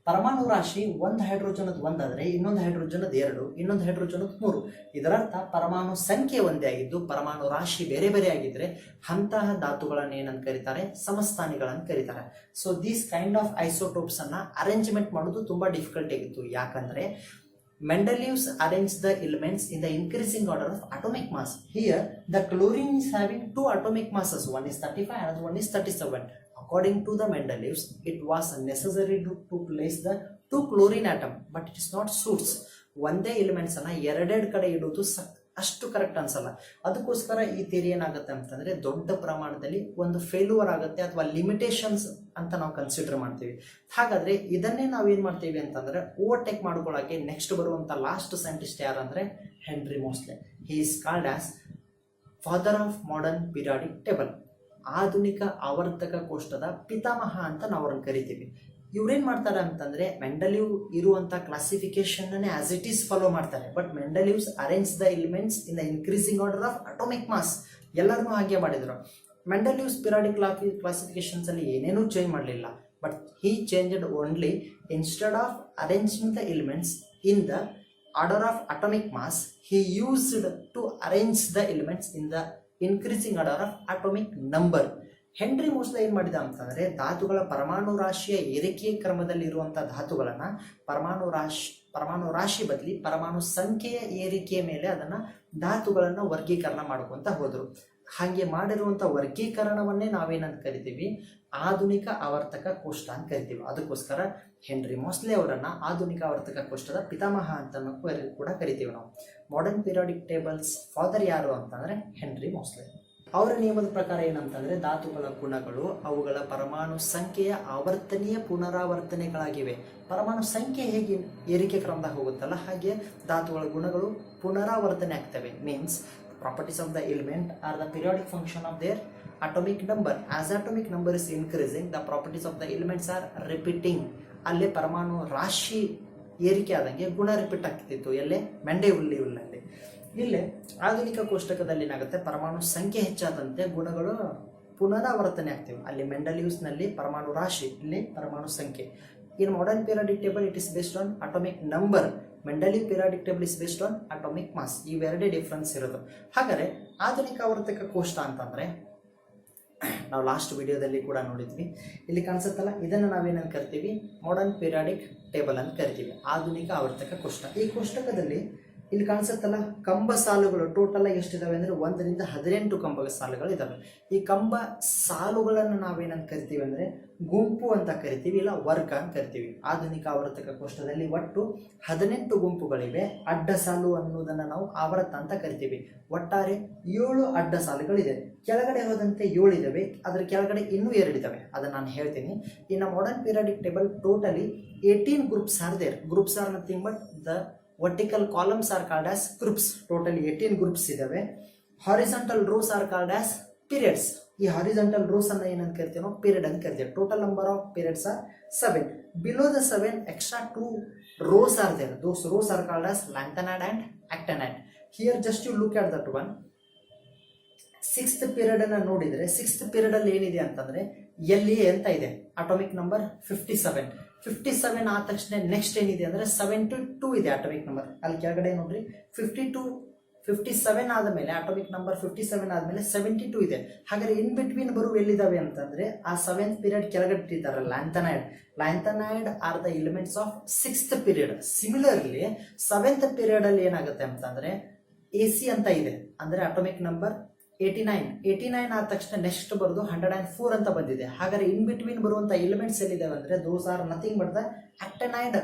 ಪರಮಾಣು ರಾಶಿ ಒಂದು ಹೈಡ್ರೋಜನ್ ಒಂದಾದ್ರೆ ಇನ್ನೊಂದು ಹೈಡ್ರೋಜನ್ 2, ಇನ್ನೊಂದು ಹೈಡ್ರೋಜನ್ 3. ಇದರರ್ಥ ಪರಮಾಣು ಸಂಖ್ಯೆ ಒಂದೇ ಆಗಿದ್ದು ಪರಮಾಣು ರಾಶಿ ಬೇರೆ ಬೇರೆ ಆಗಿದ್ರೆ ಅಂತಹ ಧಾತುಗಳನ್ನ ಏನಂತ ಕರೀತಾರೆ, ಸಮಸ್ಥಾನಿಗಳಂತ ಕರೀತಾರೆ. So these kind of isotopes ಅನ್ನ ಅರೇಂಜ್ಮೆಂಟ್ ಮಾಡೋದು ತುಂಬಾ ಡಿಫಿಕಲ್ಟ್ ಆಗಿತ್ತು. ಯಾಕಂದ್ರೆ Mendeleev's arranged the elements in the increasing order of atomic mass. Here, the chlorine is having 2 atomic masses. One is 35 and one is 37. According to the Mendeleev's, it was necessary to place the 2 chlorine atom, but it is not suits. ಒಂದೇ ಎಲಿಮೆಂಟ್ಸ್ ಅನ್ನ ಎರಡೆರಡು ಕಡೆ ಇಡೋದು ಅಷ್ಟು ಕರೆಕ್ಟ್ ಅನ್ಸಲ್ಲ. ಅದಕ್ಕೋಸ್ಕರ ಈ ಥಿಯರಿ ಏನಾಗುತ್ತೆ ಅಂತಂದ್ರೆ ದೊಡ್ಡ ಪ್ರಮಾಣದಲ್ಲಿ ಒಂದು ಫೇಲ್ಯೂರ್ ಆಗುತ್ತೆ ಅಥವಾ ಲಿಮಿಟೇಷನ್ಸ್ ಅಂತ ನಾವು ಕನ್ಸಿಡರ್ ಮಾಡ್ತೀವಿ. ಹಾಗಾದ್ರೆ ಇದನ್ನೇ ನಾವು ಏನ್ ಮಾಡ್ತೀವಿ ಅಂತಂದ್ರೆ ಓವರ್ಟೇಕ್ ಮಾಡ್ಕೊಳ್ಳೋಕೆ ನೆಕ್ಸ್ಟ್ ಬರುವಂತ ಲಾಸ್ಟ್ ಸೈಂಟಿಸ್ಟ್ ಯಾರಂದ್ರೆ Henry Moseley. He is called as father of modern periodic table, ಆಧುನಿಕ ಆವರ್ತಕ ಕೋಷ್ಟದ ಪಿತಾಮಹ ಅಂತ ನಾವು ಅವ್ರನ್ನ ಕರಿತೀವಿ. ಇವ್ರೇನ್ ಮಾಡ್ತಾರೆ ಅಂತಂದ್ರೆ ಮೆಂಡಲೀವ್ ಇರುವಂತ classification as it is follow ಮಾಡ್ತಾರೆ. But Mendeleev's arrange the elements in the increasing order of atomic mass. ಎಲ್ಲರನ್ನೂ ಹಾಗೆ ಮಾಡಿದ್ರು. ಮೆಂಡಲೀವ್ಸ್ ಪಿರಿಯಾಡಿಕ್ ಕ್ಲಾಸಿಫಿಕೇಶನ್ಸ್ ಅಲ್ಲಿ ಏನೇನೂ ಚೇಂಜ್ ಮಾಡಲಿಲ್ಲ. But he changed only instead of arranging the elements in the order of atomic mass, he used to arrange the elements in the increasing order of atomic number. Henry Moseley ಏನ್ ಮಾಡಿದ ಅಂತಂದ್ರೆ ಧಾತುಗಳ ಪರಮಾಣು ರಾಶಿಯ ಏರಿಕೆ ಕ್ರಮದಲ್ಲಿ ಇರುವಂತಹ ಧಾತುಗಳನ್ನ ಪರಮಾಣು ರಾಶಿ ಬದಲಿ ಪರಮಾಣು ಸಂಖ್ಯೆಯ ಏರಿಕೆಯ ಮೇಲೆ ಅದನ್ನ ಧಾತುಗಳನ್ನ ವರ್ಗೀಕರಣ ಮಾಡ್ಕೊಂತ ಹೋದ್ರು. ಹಾಗೆ ಮಾಡಿರುವಂತ ವರ್ಗೀಕರಣವನ್ನೇ ನಾವೇನಂತ ಕರಿತೀವಿ, ಆಧುನಿಕ ಆವರ್ತಕ ಕೋಷ್ಟ ಅಂತ ಕರಿತೀವಿ. ಅದಕ್ಕೋಸ್ಕರ ಹೆನ್ರಿ ಮೋಸ್ಲೆ ಅವರನ್ನ ಆಧುನಿಕ ಆವರ್ತಕ ಕೋಷ್ಟದ ಪಿತಾಮಹ ಅಂತ ಕೂಡ ಕರಿತೀವಿ ನಾವು. ಮಾಡರ್ನ್ ಪಿರಿಯಾಡಿಕ್ ಟೇಬಲ್ಸ್ ಫಾದರ್ ಯಾರು ಅಂತಂದ್ರೆ ಹೆನ್ರಿ ಮೋಸ್ಲೆ. ಅವರ ನಿಯಮದ ಪ್ರಕಾರ ಏನಂತಂದ್ರೆ ಧಾತುಗಳ ಗುಣಗಳು ಅವುಗಳ ಪರಮಾಣು ಸಂಖ್ಯೆಯ ಆವರ್ತನೀಯ ಪುನರಾವರ್ತನೆಗಳಾಗಿವೆ. ಪರಮಾಣು ಸಂಖ್ಯೆ ಹೇಗೆ ಏರಿಕೆ ಕ್ರಮದಾಗ ಹೋಗುತ್ತಲ್ಲ ಹಾಗೆ ಧಾತುಗಳ ಗುಣಗಳು ಪುನರಾವರ್ತನೆ ಆಗ್ತವೆ. Means properties of the element are the periodic function of their atomic number. As atomic number is increasing, the properties of the elements are repeating. ಅಲ್ಲೇ ಪರಮಾಣು ರಾಶಿ ಏರಿಕೆ ಆದಂಗೆ ಗುಣ ರಿಪೀಟ್ ಆಗ್ತಿತ್ತು. ಎಲ್ಲೇ ಮೆಂಡಲೀವ್ನಲ್ಲಿ. ಇಲ್ಲೇ ಆಧುನಿಕ ಕೋಷ್ಟಕದಲ್ಲಿ ಏನಾಗುತ್ತೆ, ಪರಮಾಣು ಸಂಖ್ಯೆ ಹೆಚ್ಚಾದಂತೆ ಗುಣಗಳು ಪುನರಾವರ್ತನೆ ಆಗ್ತಿವೆ. ಅಲ್ಲಿ ಮೆಂಡಲೀವ್ಸ್ನಲ್ಲಿ ಪರಮಾಣು ರಾಶಿ, ಇಲ್ಲಿ ಪರಮಾಣು ಸಂಖ್ಯೆ. In modern periodic table it is based on atomic number. Mendeleev periodic table is based on atomic mass. ಇವೆರಡೇ ಡಿಫ್ರೆನ್ಸ್ ಇರೋದು. ಹಾಗಾದ್ರೆ ಆಧುನಿಕ ಆವರ್ತಕ ಕೋಷ್ಟ ಅಂತಂದ್ರೆ ನಾವು ಲಾಸ್ಟ್ ವಿಡಿಯೋದಲ್ಲಿ ಕೂಡ ನೋಡಿದ್ವಿ. ಇಲ್ಲಿ ಕಾಣಿಸುತ್ತಲ್ಲ, ಇದನ್ನು ನಾವೇನಂತ ಕರಿತೀವಿ, ಮಾಡರ್ನ್ ಪಿರಿಯಾಡಿಕ್ ಟೇಬಲ್ ಅಂತ ಕರಿತೀವಿ, ಆಧುನಿಕ ಆವರ್ತಕ ಕೋಷ್ಟ. ಈ ಕೋಷ್ಟಕದಲ್ಲಿ ಇಲ್ಲಿ ಕಾಣಿಸುತ್ತಲ್ಲ ಕಂಬ ಸಾಲುಗಳು ಟೋಟಲ್ ಆಗಿ ಎಷ್ಟಿದಾವೆ ಅಂದ್ರೆ 1 ರಿಂದ 18 ಕಂಬ ಸಾಲುಗಳು ಇದಾವೆ. ಈ ಕಂಬ ಸಾಲುಗಳನ್ನು ನಾವೇನಂತ ಕರಿತೀವಿ ಅಂದ್ರೆ ಗುಂಪು ಅಂತ ಕರಿತೀವಿ, ಇಲ್ಲ ವರ್ಗ ಅಂತ ಕರಿತೀವಿ. ಆಧುನಿಕ ಆವರ್ತಕ ಕೋಷ್ಟದಲ್ಲಿ ಒಟ್ಟು 18 ಗುಂಪುಗಳಿವೆ. ಅಡ್ಡ ಸಾಲು ಅನ್ನೋದನ್ನ ನಾವು ಆವರ್ತ ಅಂತ ಕರಿತೀವಿ. ಒಟ್ಟಾರೆ 7 ಅಡ್ಡ ಸಾಲುಗಳಿದೆ. ಕೆಳಗಡೆ ಹೋದಂತೆ 7 ಇದಾವೆ, ಅದ್ರ ಕೆಳಗಡೆ ಇನ್ನೂ 2 ಇದಾವೆ. ಅದನ್ನ ನಾನು ಹೇಳ್ತೀನಿ. ಇನ್ನು modern periodic table totally 18 groups are there. Groups are nothing but the vertical columns are called as groups. Totally 18 groups ಇದಾವೆ. Horizontal rows are called as periods. ಈ horizontal rows ಅನ್ನ ಏನಂತ ಕರಿತೀವಿ ನಾವು, ಪೀರಿಯಡ್ ಅಂತ ಕರಿತೀವಿ. Total number of periods are 7. Below the 7 extra 2 rows are there. Those rows are called as lanthanide and actinide. Here just you look at that one. 6th period ಅನ್ನ ನೋಡಿದ್ರೆ 6th period ಅಲ್ಲಿ ಏನಿದೆ ಅಂತಂದ್ರೆ LA ಅಂತ ಇದೆ, ಅಟೋಮಿಕ್ ನಂಬರ್ 57. 57 ಆದ ತಕ್ಷಣ ನೆಕ್ಸ್ಟ್ ಏನಿದೆ ಅಂದ್ರೆ 72 ಇದೆ ಅಟೋಮಿಕ್ ನಂಬರ್. ಅಲ್ಲಿ ಕೆಳಗಡೆ ನೋಡ್ರಿ 57 ಆದಮೇಲೆ ಅಟೋಮಿಕ್ ನಂಬರ್ 57 ಆದಮೇಲೆ 72 ಇದೆ. ಹಾಗಾದ್ರೆ ಇನ್ ಬಿಟ್ವೀನ್ ಬರುವ ಎಲ್ಲಿದಾವೆ ಅಂತಂದ್ರೆ ಆ 7th ಪೀರಿಯಡ್ ಕೆಳಗಡೆ ಇಟ್ಟಿದ್ದಾರೆ lanthanide. Lanthanide R the elements of 6th period. Similarly 7th period ಅಲ್ಲಿ ಏನಾಗುತ್ತೆ ಅಂತಂದ್ರೆ AC ಅಂತ ಇದೆ, ಅಂದ್ರೆ ಅಟೋಮಿಕ್ ನಂಬರ್ 89 ಆದ ತಕ್ಷಣ ನೆಕ್ಸ್ಟ್ ಬರೋದು 104 ಅಂತ ಬಂದಿದೆ. ಹಾಗಾದ್ರೆ ಇನ್ ಬಿಟ್ವೀನ್ ಬರುವಂತ ಎಲಿಮೆಂಟ್ಸ್ ಎಲ್ಲಿದಾವೆ ಅಂದ್ರೆ those are nothing but the actinide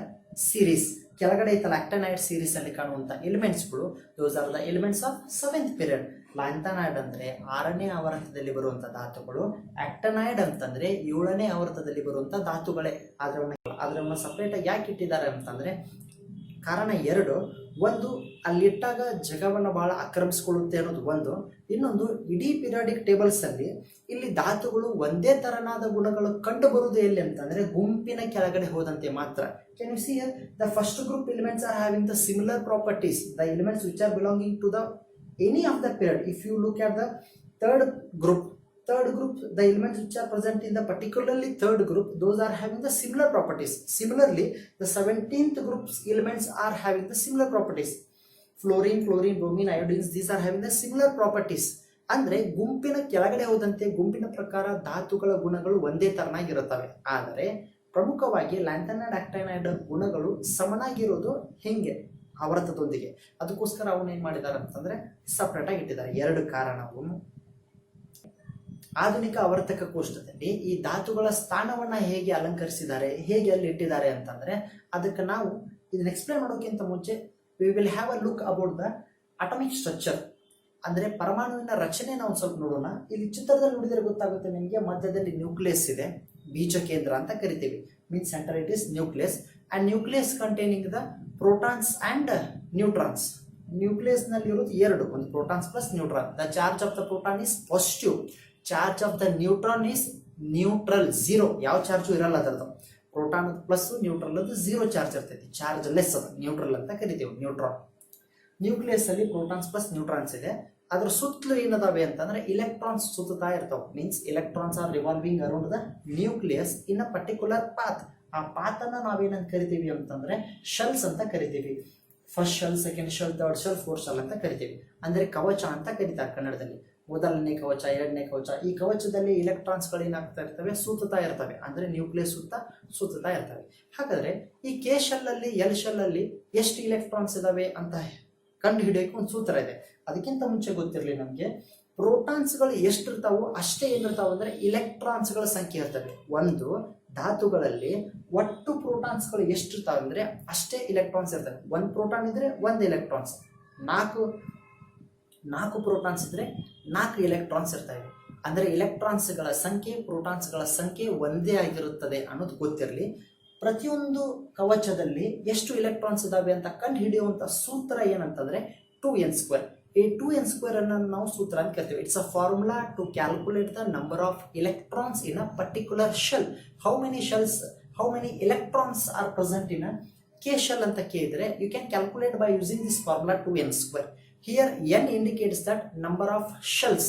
series. ಕೆಳಗಡೆ ಐತಲ್ಲ ಆಕ್ಟಿನೈಡ್ ಸೀರೀಸ್ ಅಲ್ಲಿ ಕಾಣುವಂತ ಎಲಿಮೆಂಟ್ಸ್ಗಳು, those are the elements of 7th period. Lanthanide ಅಂದ್ರೆ 6ನೇ ಆವರ್ತದಲ್ಲಿ ಬರುವಂತ ಧಾತುಗಳು, ಆಕ್ಟಿನೈಡ್ ಅಂತಂದ್ರೆ 7ನೇ ಆವರ್ತದಲ್ಲಿ ಬರುವಂತ ಧಾತುಗಳೇ. ಆದ್ರೆ ಸಪರೇಟ್ ಆಗಿ ಯಾಕೆ ಇಟ್ಟಿದ್ದಾರೆ ಅಂತಂದ್ರೆ ಕಾರಣ 2. ಒಂದು, ಅಲ್ಲಿಟ್ಟಾಗ ಜಗವನ್ನು ಬಹಳ ಆಕ್ರಮಿಸ್ಕೊಳ್ಳುತ್ತೆ ಅನ್ನೋದು ಒಂದು. ಇನ್ನೊಂದು, ಇಡೀ ಪಿರಿಯಾಡಿಕ್ ಟೇಬಲ್ಸ್ ಅಲ್ಲಿ ಇಲ್ಲಿ ಧಾತುಗಳು ಒಂದೇ ತರನಾದ ಗುಣಗಳು ಕಂಡು ಬರುವುದು ಎಲ್ಲಿ ಅಂತಂದ್ರೆ ಗುಂಪಿನ ಕೆಳಗಡೆ ಹೋದಂತೆ ಮಾತ್ರ. Can you see here? The first group elements are having the similar properties. The elements which are belonging to the any of the period. If you look at the third group, the elements which are present in the particularly third group, those are having the similar properties. Similarly, the 17th group's elements are having the similar properties. Fluorine, bromine, iodines, these are having the similar properties. ಅಂದ್ರೆ ಗುಂಪಿನ ಕೆಳಗಡೆ ಹೋದಂತೆ ಗುಂಪಿನ ಪ್ರಕಾರ ಧಾತುಗಳ ಗುಣಗಳು ಒಂದೇ ತರನಾಗಿರುತ್ತವೆ. ಆದರೆ ಪ್ರಮುಖವಾಗಿ ಲ್ಯಾಂಥನೈಡ್ ಆಕ್ಟಿನೈಡ್ ಗುಣಗಳು ಸಮನಾಗಿರೋದು ಹಿಂಗೆ ಆವರ್ತದೊಂದಿಗೆ. ಅದಕ್ಕೋಸ್ಕರ ಅವನ್ನ ಏನ್ ಮಾಡಿದ್ದಾರೆ ಅಂತಂದ್ರೆ ಸಪರೇಟ್ ಆಗಿ ಇಟ್ಟಿದ್ದಾರೆ. 2 ಕಾರಣವನ್ನು. ಆಧುನಿಕ ಆವರ್ತಕ ಕೋಷ್ಟದಲ್ಲಿ ಈ ಧಾತುಗಳ ಸ್ಥಾನವನ್ನ ಹೇಗೆ ಅಲಂಕರಿಸಿದ್ದಾರೆ, ಹೇಗೆ ಅಲ್ಲಿ ಇಟ್ಟಿದ್ದಾರೆ ಅಂತಂದ್ರೆ ಅದಕ್ಕೆ ನಾವು ಇದನ್ನ ಎಕ್ಸ್ಪ್ಲೇನ್ ಮಾಡೋಕ್ಕಿಂತ ಮುಂಚೆ we will have a look about the atomic structure ಅಂದ್ರೆ ಪರಮಾಣುವಿನ ರಚನೆ ನಾವು ಸ್ವಲ್ಪ ನೋಡೋಣ. ಇಲ್ಲಿ ಚಿತ್ರದಲ್ಲಿ ನೋಡಿದರೆ ಗೊತ್ತಾಗುತ್ತೆ ನಿಮಗೆ, ಮಧ್ಯದಲ್ಲಿ ನ್ಯೂಕ್ಲಿಯಸ್ ಇದೆ, ಬೀಜ ಕೇಂದ್ರ ಅಂತ ಕರಿತೀವಿ. Means centre it is nucleus and nucleus containing the protons and neutrons. Nucleus ನಲ್ಲಿ ಇರೋದು ಎರಡು, ಒಂದು protons plus neutron. The charge of the proton is positive, charge of the neutron is neutral, zero, ಯಾವ ಚಾರ್ಜು ಇರಲ್ಲ ಅದರದ್ದು. ಪ್ರೋಟಾನ್ ಪ್ಲಸ್ ನ್ಯೂಟ್ರಲ್ ಅದು ಝೀರೋ ಚಾರ್ಜ್ ಇರ್ತೈತಿ, ಚಾರ್ಜ್ ಲೆಸ್ ಅದು ನ್ಯೂಟ್ರಲ್ ಅಂತ ಕರಿತೀವಿ. ನ್ಯೂಟ್ರಾನ್ ನ್ಯೂಕ್ಲಿಯಸ್ ಅಲ್ಲಿ ಪ್ರೋಟಾನ್ಸ್ ಪ್ಲಸ್ ನ್ಯೂಟ್ರಾನ್ಸ್ ಇದೆ. ಅದ್ರ ಸುತ್ತಲೂ ಏನದಾವೆ ಅಂತಂದ್ರೆ ಇಲೆಕ್ಟ್ರಾನ್ಸ್ ಸುತ್ತಾ ಇರ್ತಾವೆ. Means electrons are revolving around the nucleus in a particular path. ಆ ಪಾತ್ ಅನ್ನ ನಾವೇನಂತ ಕರಿತೀವಿ ಅಂತಂದ್ರೆ ಶೆಲ್ಸ್ ಅಂತ ಕರಿತೀವಿ. First shell, second shell, third shell, fourth shell ಅಂತ ಕರಿತೀವಿ. ಅಂದ್ರೆ ಕವಚ ಅಂತ ಕರೀತಾರೆ ಕನ್ನಡದಲ್ಲಿ. ಮೊದಲನೇ ಕವಚ, ಎರಡನೇ ಕವಚ. ಈ ಕವಚದಲ್ಲಿ ಇಲೆಕ್ಟ್ರಾನ್ಸ್ಗಳು ಏನಾಗ್ತಾ ಇರ್ತವೆ, ಸುತ್ತಾ ಇರ್ತವೆ. ಅಂದ್ರೆ ನ್ಯೂಕ್ಲಿಯಸ್ ಸುತ್ತಾ ಇರ್ತವೆ. ಹಾಗಾದ್ರೆ ಈ ಕೆ ಶೆಲ್ ಅಲ್ಲಿ, ಎಲ್ ಶೆಲ್ ಅಲ್ಲಿ ಎಷ್ಟು ಇಲೆಕ್ಟ್ರಾನ್ಸ್ ಇದಾವೆ ಅಂತ ಕಂಡು ಹಿಡಿಯೋಕೆ ಒಂದು ಸೂತ್ರ ಇದೆ. ಅದಕ್ಕಿಂತ ಮುಂಚೆ ಗೊತ್ತಿರಲಿ ನಮಗೆ, ಪ್ರೋಟಾನ್ಸ್ಗಳು ಎಷ್ಟಿರ್ತಾವೋ ಅಷ್ಟೇ ಏನಿರ್ತಾವ ಅಂದ್ರೆ ಇಲೆಕ್ಟ್ರಾನ್ಸ್ಗಳ ಸಂಖ್ಯೆ ಇರ್ತವೆ. ಒಂದು ಧಾತುಗಳಲ್ಲಿ ಒಟ್ಟು ಪ್ರೋಟಾನ್ಸ್ಗಳು ಎಷ್ಟಿರ್ತಾವೆ ಅಂದ್ರೆ ಅಷ್ಟೇ ಇಲೆಕ್ಟ್ರಾನ್ಸ್ ಇರ್ತವೆ. ಒಂದು ಪ್ರೋಟಾನ್ ಇದ್ರೆ ಒಂದು ಎಲೆಕ್ಟ್ರಾನ್ಸ್, ನಾಲ್ಕು ಪ್ರೋಟಾನ್ಸ್ ಇದ್ರೆ 4 ಎಲೆಕ್ಟ್ರಾನ್ಸ್ ಇರ್ತವೆ. ಅಂದ್ರೆ ಇಲೆಕ್ಟ್ರಾನ್ಸ್ಗಳ ಸಂಖ್ಯೆ, ಪ್ರೋಟಾನ್ಸ್ಗಳ ಸಂಖ್ಯೆ ಒಂದೇ ಆಗಿರುತ್ತದೆ ಅನ್ನೋದು ಗೊತ್ತಿರಲಿ. ಪ್ರತಿಯೊಂದು ಕವಚದಲ್ಲಿ ಎಷ್ಟು ಇಲೆಕ್ಟ್ರಾನ್ಸ್ ಇದಾವೆ ಅಂತ ಕಂಡು ಹಿಡಿಯುವಂತ ಸೂತ್ರ ಏನಂತಂದ್ರೆ 2n². ಈ 2n² ಅನ್ನು ನಾವು ಸೂತ್ರ ಅಂತ ಕರಿತೀವಿ. It's a formula to calculate the number of electrons in a particular shell. How many electrons are present in a K shell ಅಂತ ಕೇಳಿದ್ರೆ you can calculate by using this formula 2n². Here n indicates that number of shells.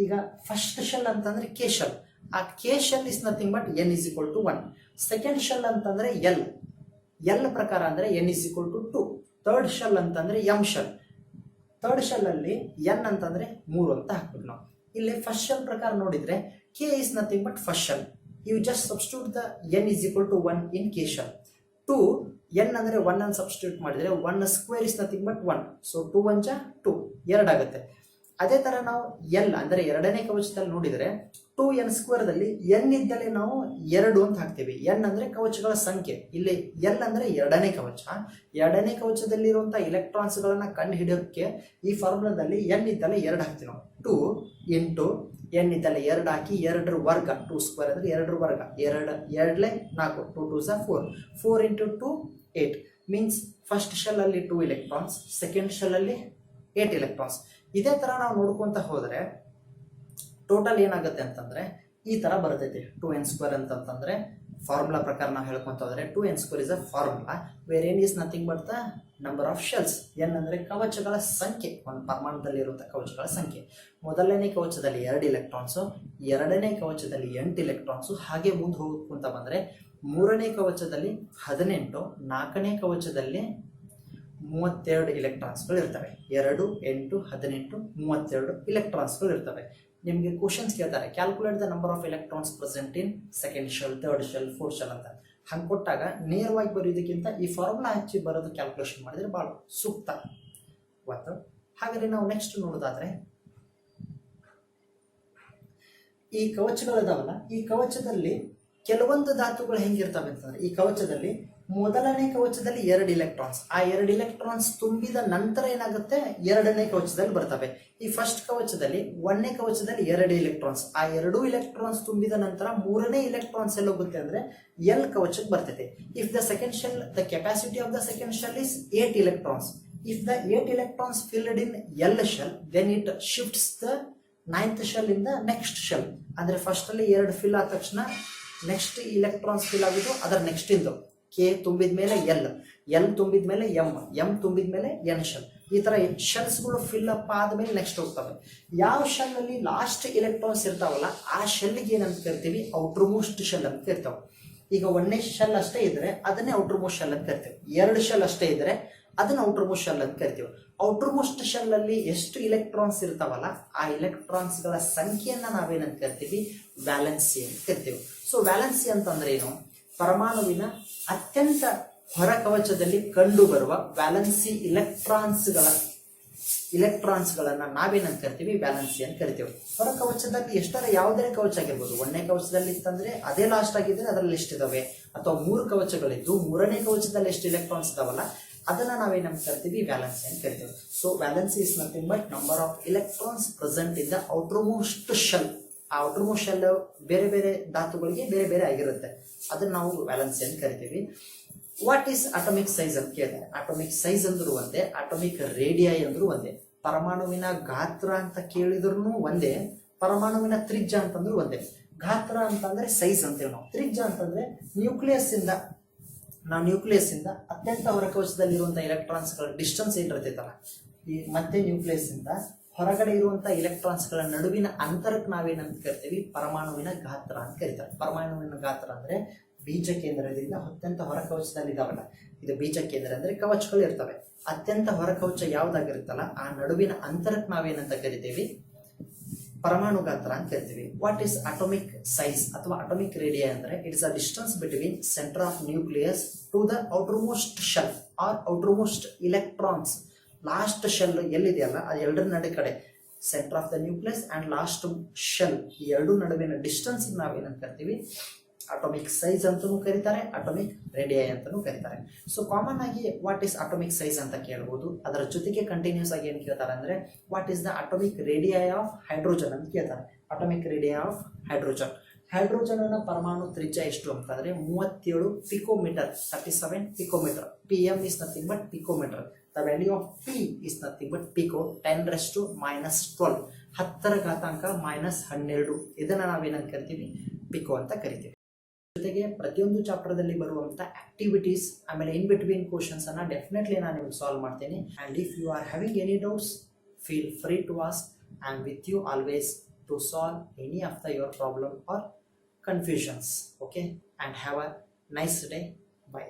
ಈಗ ಫಸ್ಟ್ ಶೆಲ್ ಅಂತಂದ್ರೆ ಕೆ ಶೆಲ್. ಆ K shell is nothing but n is equal to 1. Second shell ಅಂತಂದ್ರೆ ಎಲ್ ಪ್ರಕಾರ ಅಂದ್ರೆ n is equal to 2. Third shell ಅಂತಂದ್ರೆ ಎಂ ಶೆಲ್. ಥರ್ಡ್ ಶೆಲ್ ಅಲ್ಲಿ n ಅಂತಂದ್ರೆ 3 ಅಂತ ಹಾಕ್ಬೇಕು ನಾವು. ಇಲ್ಲಿ ಫಸ್ಟ್ ಶೆಲ್ ಪ್ರಕಾರ ನೋಡಿದ್ರೆ K is nothing but first shell. You just substitute the n is equal to 1 in K shell. 2 n ಅಂದ್ರೆ 1 ಅನ್ನು ಸಬ್ಸ್ಟಿಟ್ಯೂಟ್ ಮಾಡಿದ್ರೆ 1² ಇಸ್ ನಥಿಂಗ್ ಬಟ್ 1. ಸೊ 2 1 2 2 ಆಗುತ್ತೆ. ಅದೇ ತರ ನಾವು ಎಲ್ ಅಂದ್ರೆ ಎರಡನೇ ಕವಚದಲ್ಲಿ ನೋಡಿದ್ರೆ 2n² ದಲ್ಲಿ n ಇದ್ದಲ್ಲಿ ನಾವು 2 ಅಂತ ಹಾಕ್ತೀವಿ. n ಅಂದ್ರೆ ಕವಚಗಳ ಸಂಖ್ಯೆ. ಇಲ್ಲಿ ಎಲ್ ಅಂದ್ರೆ ಎರಡನೇ ಕವಚ. ಎರಡನೇ ಕವಚದಲ್ಲಿ ಇರುವಂತಹ ಇಲೆಕ್ಟ್ರಾನ್ಸ್ ಗಳನ್ನ ಕಂಡು ಹಿಡಿಯೋಕೆ ಈ ಫಾರ್ಮುಲಾದಲ್ಲಿ n ಇದ್ದಲ್ಲಿ 2 ಹಾಕ್ತೀವಿ ನಾವು. 2 ಇಂಟು n ಇದ್ದಲ್ಲಿ 2 ಹಾಕಿ 2 ವರ್ಗ, 2² ಅಂದ್ರೆ 2 ವರ್ಗ, 2 4, 2 2 4, 4 into 2 8. ಮೀನ್ಸ್ ಫಸ್ಟ್ ಶೆಲ್ ಅಲ್ಲಿ 2 ಎಲೆಕ್ಟ್ರಾನ್ಸ್, ಸೆಕೆಂಡ್ ಶೆಲ್ ಅಲ್ಲಿ 8 ಎಲೆಕ್ಟ್ರಾನ್ಸ್. ಇದೇ ತರ ನಾವು ನೋಡ್ಕೊಂತ ಹೋದ್ರೆ ಟೋಟಲ್ ಏನಾಗುತ್ತೆ ಅಂತಂದ್ರೆ ಈ ತರ ಬರ್ತೈತಿ. 2n² ಅಂತಂದ್ರೆ ಫಾರ್ಮುಲಾ ಪ್ರಕಾರ ನಾವು ಹೇಳ್ಕೊಂತ ಹೋದ್ರೆ 2n² is a formula where n is nothing but the number of shells. n ಅಂದ್ರೆ ಕವಚಗಳ ಸಂಖ್ಯೆ, ಒಂದು ಪರಮಾಣುದಲ್ಲಿ ಇರುವಂತಹ ಕವಚಗಳ ಸಂಖ್ಯೆ. ಮೊದಲನೇ ಕವಚದಲ್ಲಿ 2 ಎಲೆಕ್ಟ್ರಾನ್ಸ್, ಎರಡನೇ ಕವಚದಲ್ಲಿ 8 ಎಲೆಕ್ಟ್ರಾನ್ಸ್. ಹಾಗೆ ಮುಂದೆ ಹೋಗ್ಕೊಂತ ಬಂದ್ರೆ ಮೂರನೇ ಕವಚದಲ್ಲಿ 18, ನಾಲ್ಕನೇ ಕವಚದಲ್ಲಿ 32 ಎಲೆಕ್ಟ್ರಾನ್ಸ್ಗಳು ಇರ್ತವೆ. 2 8 18 32 ಎಲೆಕ್ಟ್ರಾನ್ಸ್ಗಳು ಇರ್ತವೆ. ನಿಮಗೆ ಕ್ವಶನ್ಸ್ ಕೇಳ್ತಾರೆ, calculate the number of electrons present in second shell, third shell, fourth shell ಅಂತ. ಹಂಗೆ ಕೊಟ್ಟಾಗ ನೇರವಾಗಿ ಬರೆಯೋದಕ್ಕಿಂತ ಈ ಫಾರ್ಮುಲಾ ಹಚ್ಚಿ ಬರೋದು ಕ್ಯಾಲ್ಕುಲೇಷನ್ ಮಾಡಿದ್ರೆ ಭಾಳ ಸೂಕ್ತ. ಒಂದು ಹಾಗಾದ್ರೆ ನಾವು ನೆಕ್ಸ್ಟ್ ನೋಡೋದಾದ್ರೆ ಈ ಕವಚಗಳಿದಾವಲ್ಲ, ಈ ಕವಚದಲ್ಲಿ ಕೆಲವೊಂದು ಧಾತುಗಳು ಹೆಂಗಿರ್ತವೆ ಅಂತಂದ್ರೆ, ಈ ಕವಚದಲ್ಲಿ ಮೊದಲನೇ ಕವಚದಲ್ಲಿ 2 ಎಲೆಕ್ಟ್ರಾನ್ಸ್, ಆ 2 ಎಲೆಕ್ಟ್ರಾನ್ಸ್ ತುಂಬಿದ ನಂತರ ಏನಾಗುತ್ತೆ, ಎರಡನೇ ಕವಚದಲ್ಲಿ ಬರ್ತವೆ. ಈ ಫಸ್ಟ್ ಕವಚದಲ್ಲಿ, ಒಂದನೇ ಕವಚದಲ್ಲಿ 2 ಎಲೆಕ್ಟ್ರಾನ್ಸ್, ಆ 2 ಎಲೆಕ್ಟ್ರಾನ್ಸ್ ತುಂಬಿದ ನಂತರ ಮೂರನೇ ಎಲೆಕ್ಟ್ರಾನ್ಸ್ ಎಲ್ಲ ಹೋಗುತ್ತೆ ಅಂದ್ರೆ ಎಲ್ ಕವಚಕ್ಕೆ ಬರ್ತೈತೆ. If the second shell, the capacity of the second shell is 8 electrons. If the 8 electrons filled in L shell, then it shifts the 9th shell in the next shell. ಅಂದ್ರೆ ಫಸ್ಟ್ ಅಲ್ಲಿ 2 ಫಿಲ್ ಆದ ತಕ್ಷಣ ನೆಕ್ಸ್ಟ್ ಇಲೆಕ್ಟ್ರಾನ್ಸ್ ಫಿಲ್ ಆಗಿದ್ದು ಅದರ ನೆಕ್ಸ್ಟ್ ಇಂದು ಕೆ ತುಂಬಿದ ಮೇಲೆ ಎಲ್ ತುಂಬಿದ ಮೇಲೆ ಎಂ ತುಂಬಿದ ಮೇಲೆ ಎನ್ ಶೆಲ್. ಈ ತರ ಶೆಲ್ಸ್ಗಳು ಫಿಲ್ ಅಪ್ ಆದ್ಮೇಲೆ ನೆಕ್ಸ್ಟ್ ಹೋಗ್ತವೆ. ಯಾವ ಶೆಲ್ ಅಲ್ಲಿ ಲಾಸ್ಟ್ ಎಲೆಕ್ಟ್ರಾನ್ಸ್ ಇರ್ತಾವಲ್ಲ ಆ ಶೆಲ್ಗೆ ಏನಂತ ಕರಿತೀವಿ, ಔಟರ್ ಮೋಸ್ಟ್ ಶೆಲ್ ಅಂತ ಕರಿತಾವೆ. ಈಗ ಒಂದನೇ ಶೆಲ್ ಅಷ್ಟೇ ಇದ್ರೆ ಅದನ್ನೇ ಔಟರ್ ಮೋಸ್ಟ್ ಶೆಲ್ ಅಂತ ಕರಿತೀವಿ. 2 ಶೆಲ್ ಅಷ್ಟೇ ಇದ್ರೆ ಅದನ್ನ ಔಟರ್ ಮೋಸ್ಟ್ ಶೆಲ್ ಅಂತ ಕರಿತೀವಿ. ಔಟರ್ ಮೋಸ್ಟ್ ಶೆಲ್ ಅಲ್ಲಿ ಎಷ್ಟು ಇಲೆಕ್ಟ್ರಾನ್ಸ್ ಇರ್ತಾವಲ್ಲ ಆ ಇಲೆಕ್ಟ್ರಾನ್ಸ್ ಗಳ ಸಂಖ್ಯೆಯನ್ನ ನಾವೇನಂತ ಕರಿತೀವಿ, ವ್ಯಾಲೆನ್ಸಿ ಅಂತ ಕರಿತೀವಿ. ಸೊ ವ್ಯಾಲೆನ್ಸಿ ಅಂತಂದ್ರೆ ಏನು, ಪರಮಾಣುವಿನ ಅತ್ಯಂತ ಹೊರ ಕವಚದಲ್ಲಿ ಕಂಡು ಬರುವ ವ್ಯಾಲೆನ್ಸಿ ಇಲೆಕ್ಟ್ರಾನ್ಸ್ಗಳನ್ನ ನಾವೇನಂತ ಕರಿತೀವಿ, ವ್ಯಾಲೆನ್ಸಿ ಅಂತ ಕರಿತೀವಿ. ಹೊರ ಕವಚದಲ್ಲಿ ಎಷ್ಟರ ಯಾವುದೇ ಕವಚ ಆಗಿರ್ಬೋದು, ಒಂದನೇ ಕವಚದಲ್ಲಿ ಇತ್ತಂದ್ರೆ ಅದೇ ಲಾಸ್ಟ್ ಆಗಿದ್ರೆ ಅದರಲ್ಲಿ ಎಷ್ಟಿದಾವೆ, ಅಥವಾ 3 ಕವಚಗಳಿದ್ದು 3ನೇ ಕವಚದಲ್ಲಿ ಎಷ್ಟು ಇಲೆಕ್ಟ್ರಾನ್ಸ್ ಇದಾವಲ್ಲ ಅದನ್ನ ನಾವೇನಂತ ಕರಿತೀವಿ ವ್ಯಾಲೆನ್ಸಿ ಅಂತ ಕರಿತೀವಿ. So valency is nothing but number of electrons present in the outermost shell. ಆ ಔಟರ್ಮೋಸ್ಟ್ ಶೆಲ್ ಬೇರೆ ಬೇರೆ ಧಾತುಗಳಿಗೆ ಬೇರೆ ಬೇರೆ ಆಗಿರುತ್ತೆ, ಅದನ್ನ ನಾವು ವ್ಯಾಲೆನ್ಸಿ ಅಂತ ಕರಿತೀವಿ. ವಾಟ್ ಈಸ್ ಅಟಮಿಕ್ ಸೈಜ್ ಅಂತ ಕೇಳಿದ್ದಾರೆ. ಅಟಮಿಕ್ ಸೈಜ್ ಅಂದ್ರೂ ಒಂದೇ, ಅಟಮಿಕ್ ರೇಡಿಯೈ ಅಂದ್ರೂ ಒಂದೇ. ಪರಮಾಣುವಿನ ಗಾತ್ರ ಅಂತ ಕೇಳಿದ್ರು ಒಂದೇ, ಪರಮಾಣುವಿನ ತ್ರಿಜ್ಯ ಅಂತಂದ್ರೂ ಒಂದೇ. ಗಾತ್ರ ಅಂತಂದ್ರೆ ಸೈಜ್ ಅಂತೇಳಿ ನಾವು, ತ್ರಿಜ್ಯ ಅಂತಂದ್ರೆ ನ್ಯೂಕ್ಲಿಯಸ್ ಇಂದ ಅತ್ಯಂತ ಹೊರಕೋಶದಲ್ಲಿರುವಂತಹ ಎಲೆಕ್ಟ್ರಾನ್ಸ್ಗಳ ಡಿಸ್ಟೆನ್ಸ್ ಏನಿರ್ತೈತಲ್ಲ, ಈ ಮತ್ತೆ ನ್ಯೂಕ್ಲಿಯಸ್ ಇಂದ ಹೊರಗಡೆ ಇರುವಂತಹ ಎಲೆಕ್ಟ್ರಾನ್ಸ್ಗಳ ನಡುವಿನ ಅಂತರಕ್ಕೆ ನಾವೇನಂತ ಕರಿತೀವಿ, ಪರಮಾಣುವಿನ ಗಾತ್ರ ಅಂತ ಕರೀತಾರೆ. ಪರಮಾಣುವಿನ ಗಾತ್ರ ಅಂದ್ರೆ ಬೀಜ ಕೇಂದ್ರದಿಂದ ಅತ್ಯಂತ ಹೊರಕವಚದಲ್ಲಿ ಇದಾವಲ್ಲ, ಇದು ಬೀಜ ಕೇಂದ್ರ ಅಂದ್ರೆ ಕವಚಗಳು ಇರ್ತವೆ. ಅತ್ಯಂತ ಹೊರಕವಚ ಯಾವ್ದಾಗಿರುತ್ತಲ್ಲ ಆ ನಡುವಿನ ಅಂತರಕ್ಕೆ ನಾವೇನಂತ ಕರಿತೀವಿ, ಪರಮಾಣು ಗಾತ್ರ ಅಂತ ಕರಿತೀವಿ. ವಾಟ್ ಈಸ್ ಅಟೋಮಿಕ್ ಸೈಜ್ ಅಥವಾ ಅಟೋಮಿಕ್ ರೇಡಿಯೈ ಅಂದ್ರೆ it's a distance between centre of nucleus to the outermost shell or outermost electrons. Last shell ಎಲ್ಲಿದೆಯಲ್ಲ ಆ ಎರಡರ ನಡೆ ಕಡೆ, centre of the nucleus and last shell, ಈ ಎರಡು ನಡುವಿನ ಡಿಸ್ಟೆನ್ಸ್ ನಾವೇನಂತ ಕರಿತೀವಿ, ಅಟೋಮಿಕ್ ಸೈಜ್ ಅಂತಲೂ ಕರೀತಾರೆ, ಅಟೋಮಿಕ್ ರೇಡಿಯೈ ಅಂತಲೂ ಕರೀತಾರೆ. ಸೊ ಕಾಮನ್ ಆಗಿ ವಾಟ್ ಈಸ್ ಅಟೋಮಿಕ್ ಸೈಜ್ ಅಂತ ಕೇಳ್ಬೋದು. ಅದರ ಜೊತೆಗೆ ಕಂಟಿನ್ಯೂಸ್ ಆಗಿ ಏನು ಕೇಳ್ತಾರೆ ಅಂದ್ರೆ what is the atomic radii of hydrogen ಅಂತ ಕೇಳ್ತಾರೆ. Atomic radii of hydrogen. Hydrogen ಪರಮಾಣು ತ್ರಿಜ್ಯ ಎಷ್ಟು ಅಂತಂದ್ರೆ 37 picometre, 37 picometre. PM is nothing but picometer. The value of P is nothing but pico, 10⁻12, 10⁻12. ಇದನ್ನ ನಾವೇನಂತ ಕರಿತೀವಿ, ಪಿಕೋ ಅಂತ ಕರಿತೀವಿ. ಜೊತೆಗೆ ಪ್ರತಿಯೊಂದು ಚಾಪ್ಟರ್ದಲ್ಲಿ ಬರುವಂಥ ಆಕ್ಟಿವಿಟೀಸ್ ಆಮೇಲೆ ಇನ್ ಬಿಟ್ವೀನ್ ಕ್ವಶನ್ಸ್ ಅನ್ನ ಡೆಫಿನೆಟ್ಲಿ ನಾನು ನಿಮ್ಗೆ ಸಾಲ್ವ್ ಮಾಡ್ತೀನಿ. And if you are having any doubts, feel free to ask. I am with you always to solve any of the your problem or confusions. Okay, and have a nice day. Bye.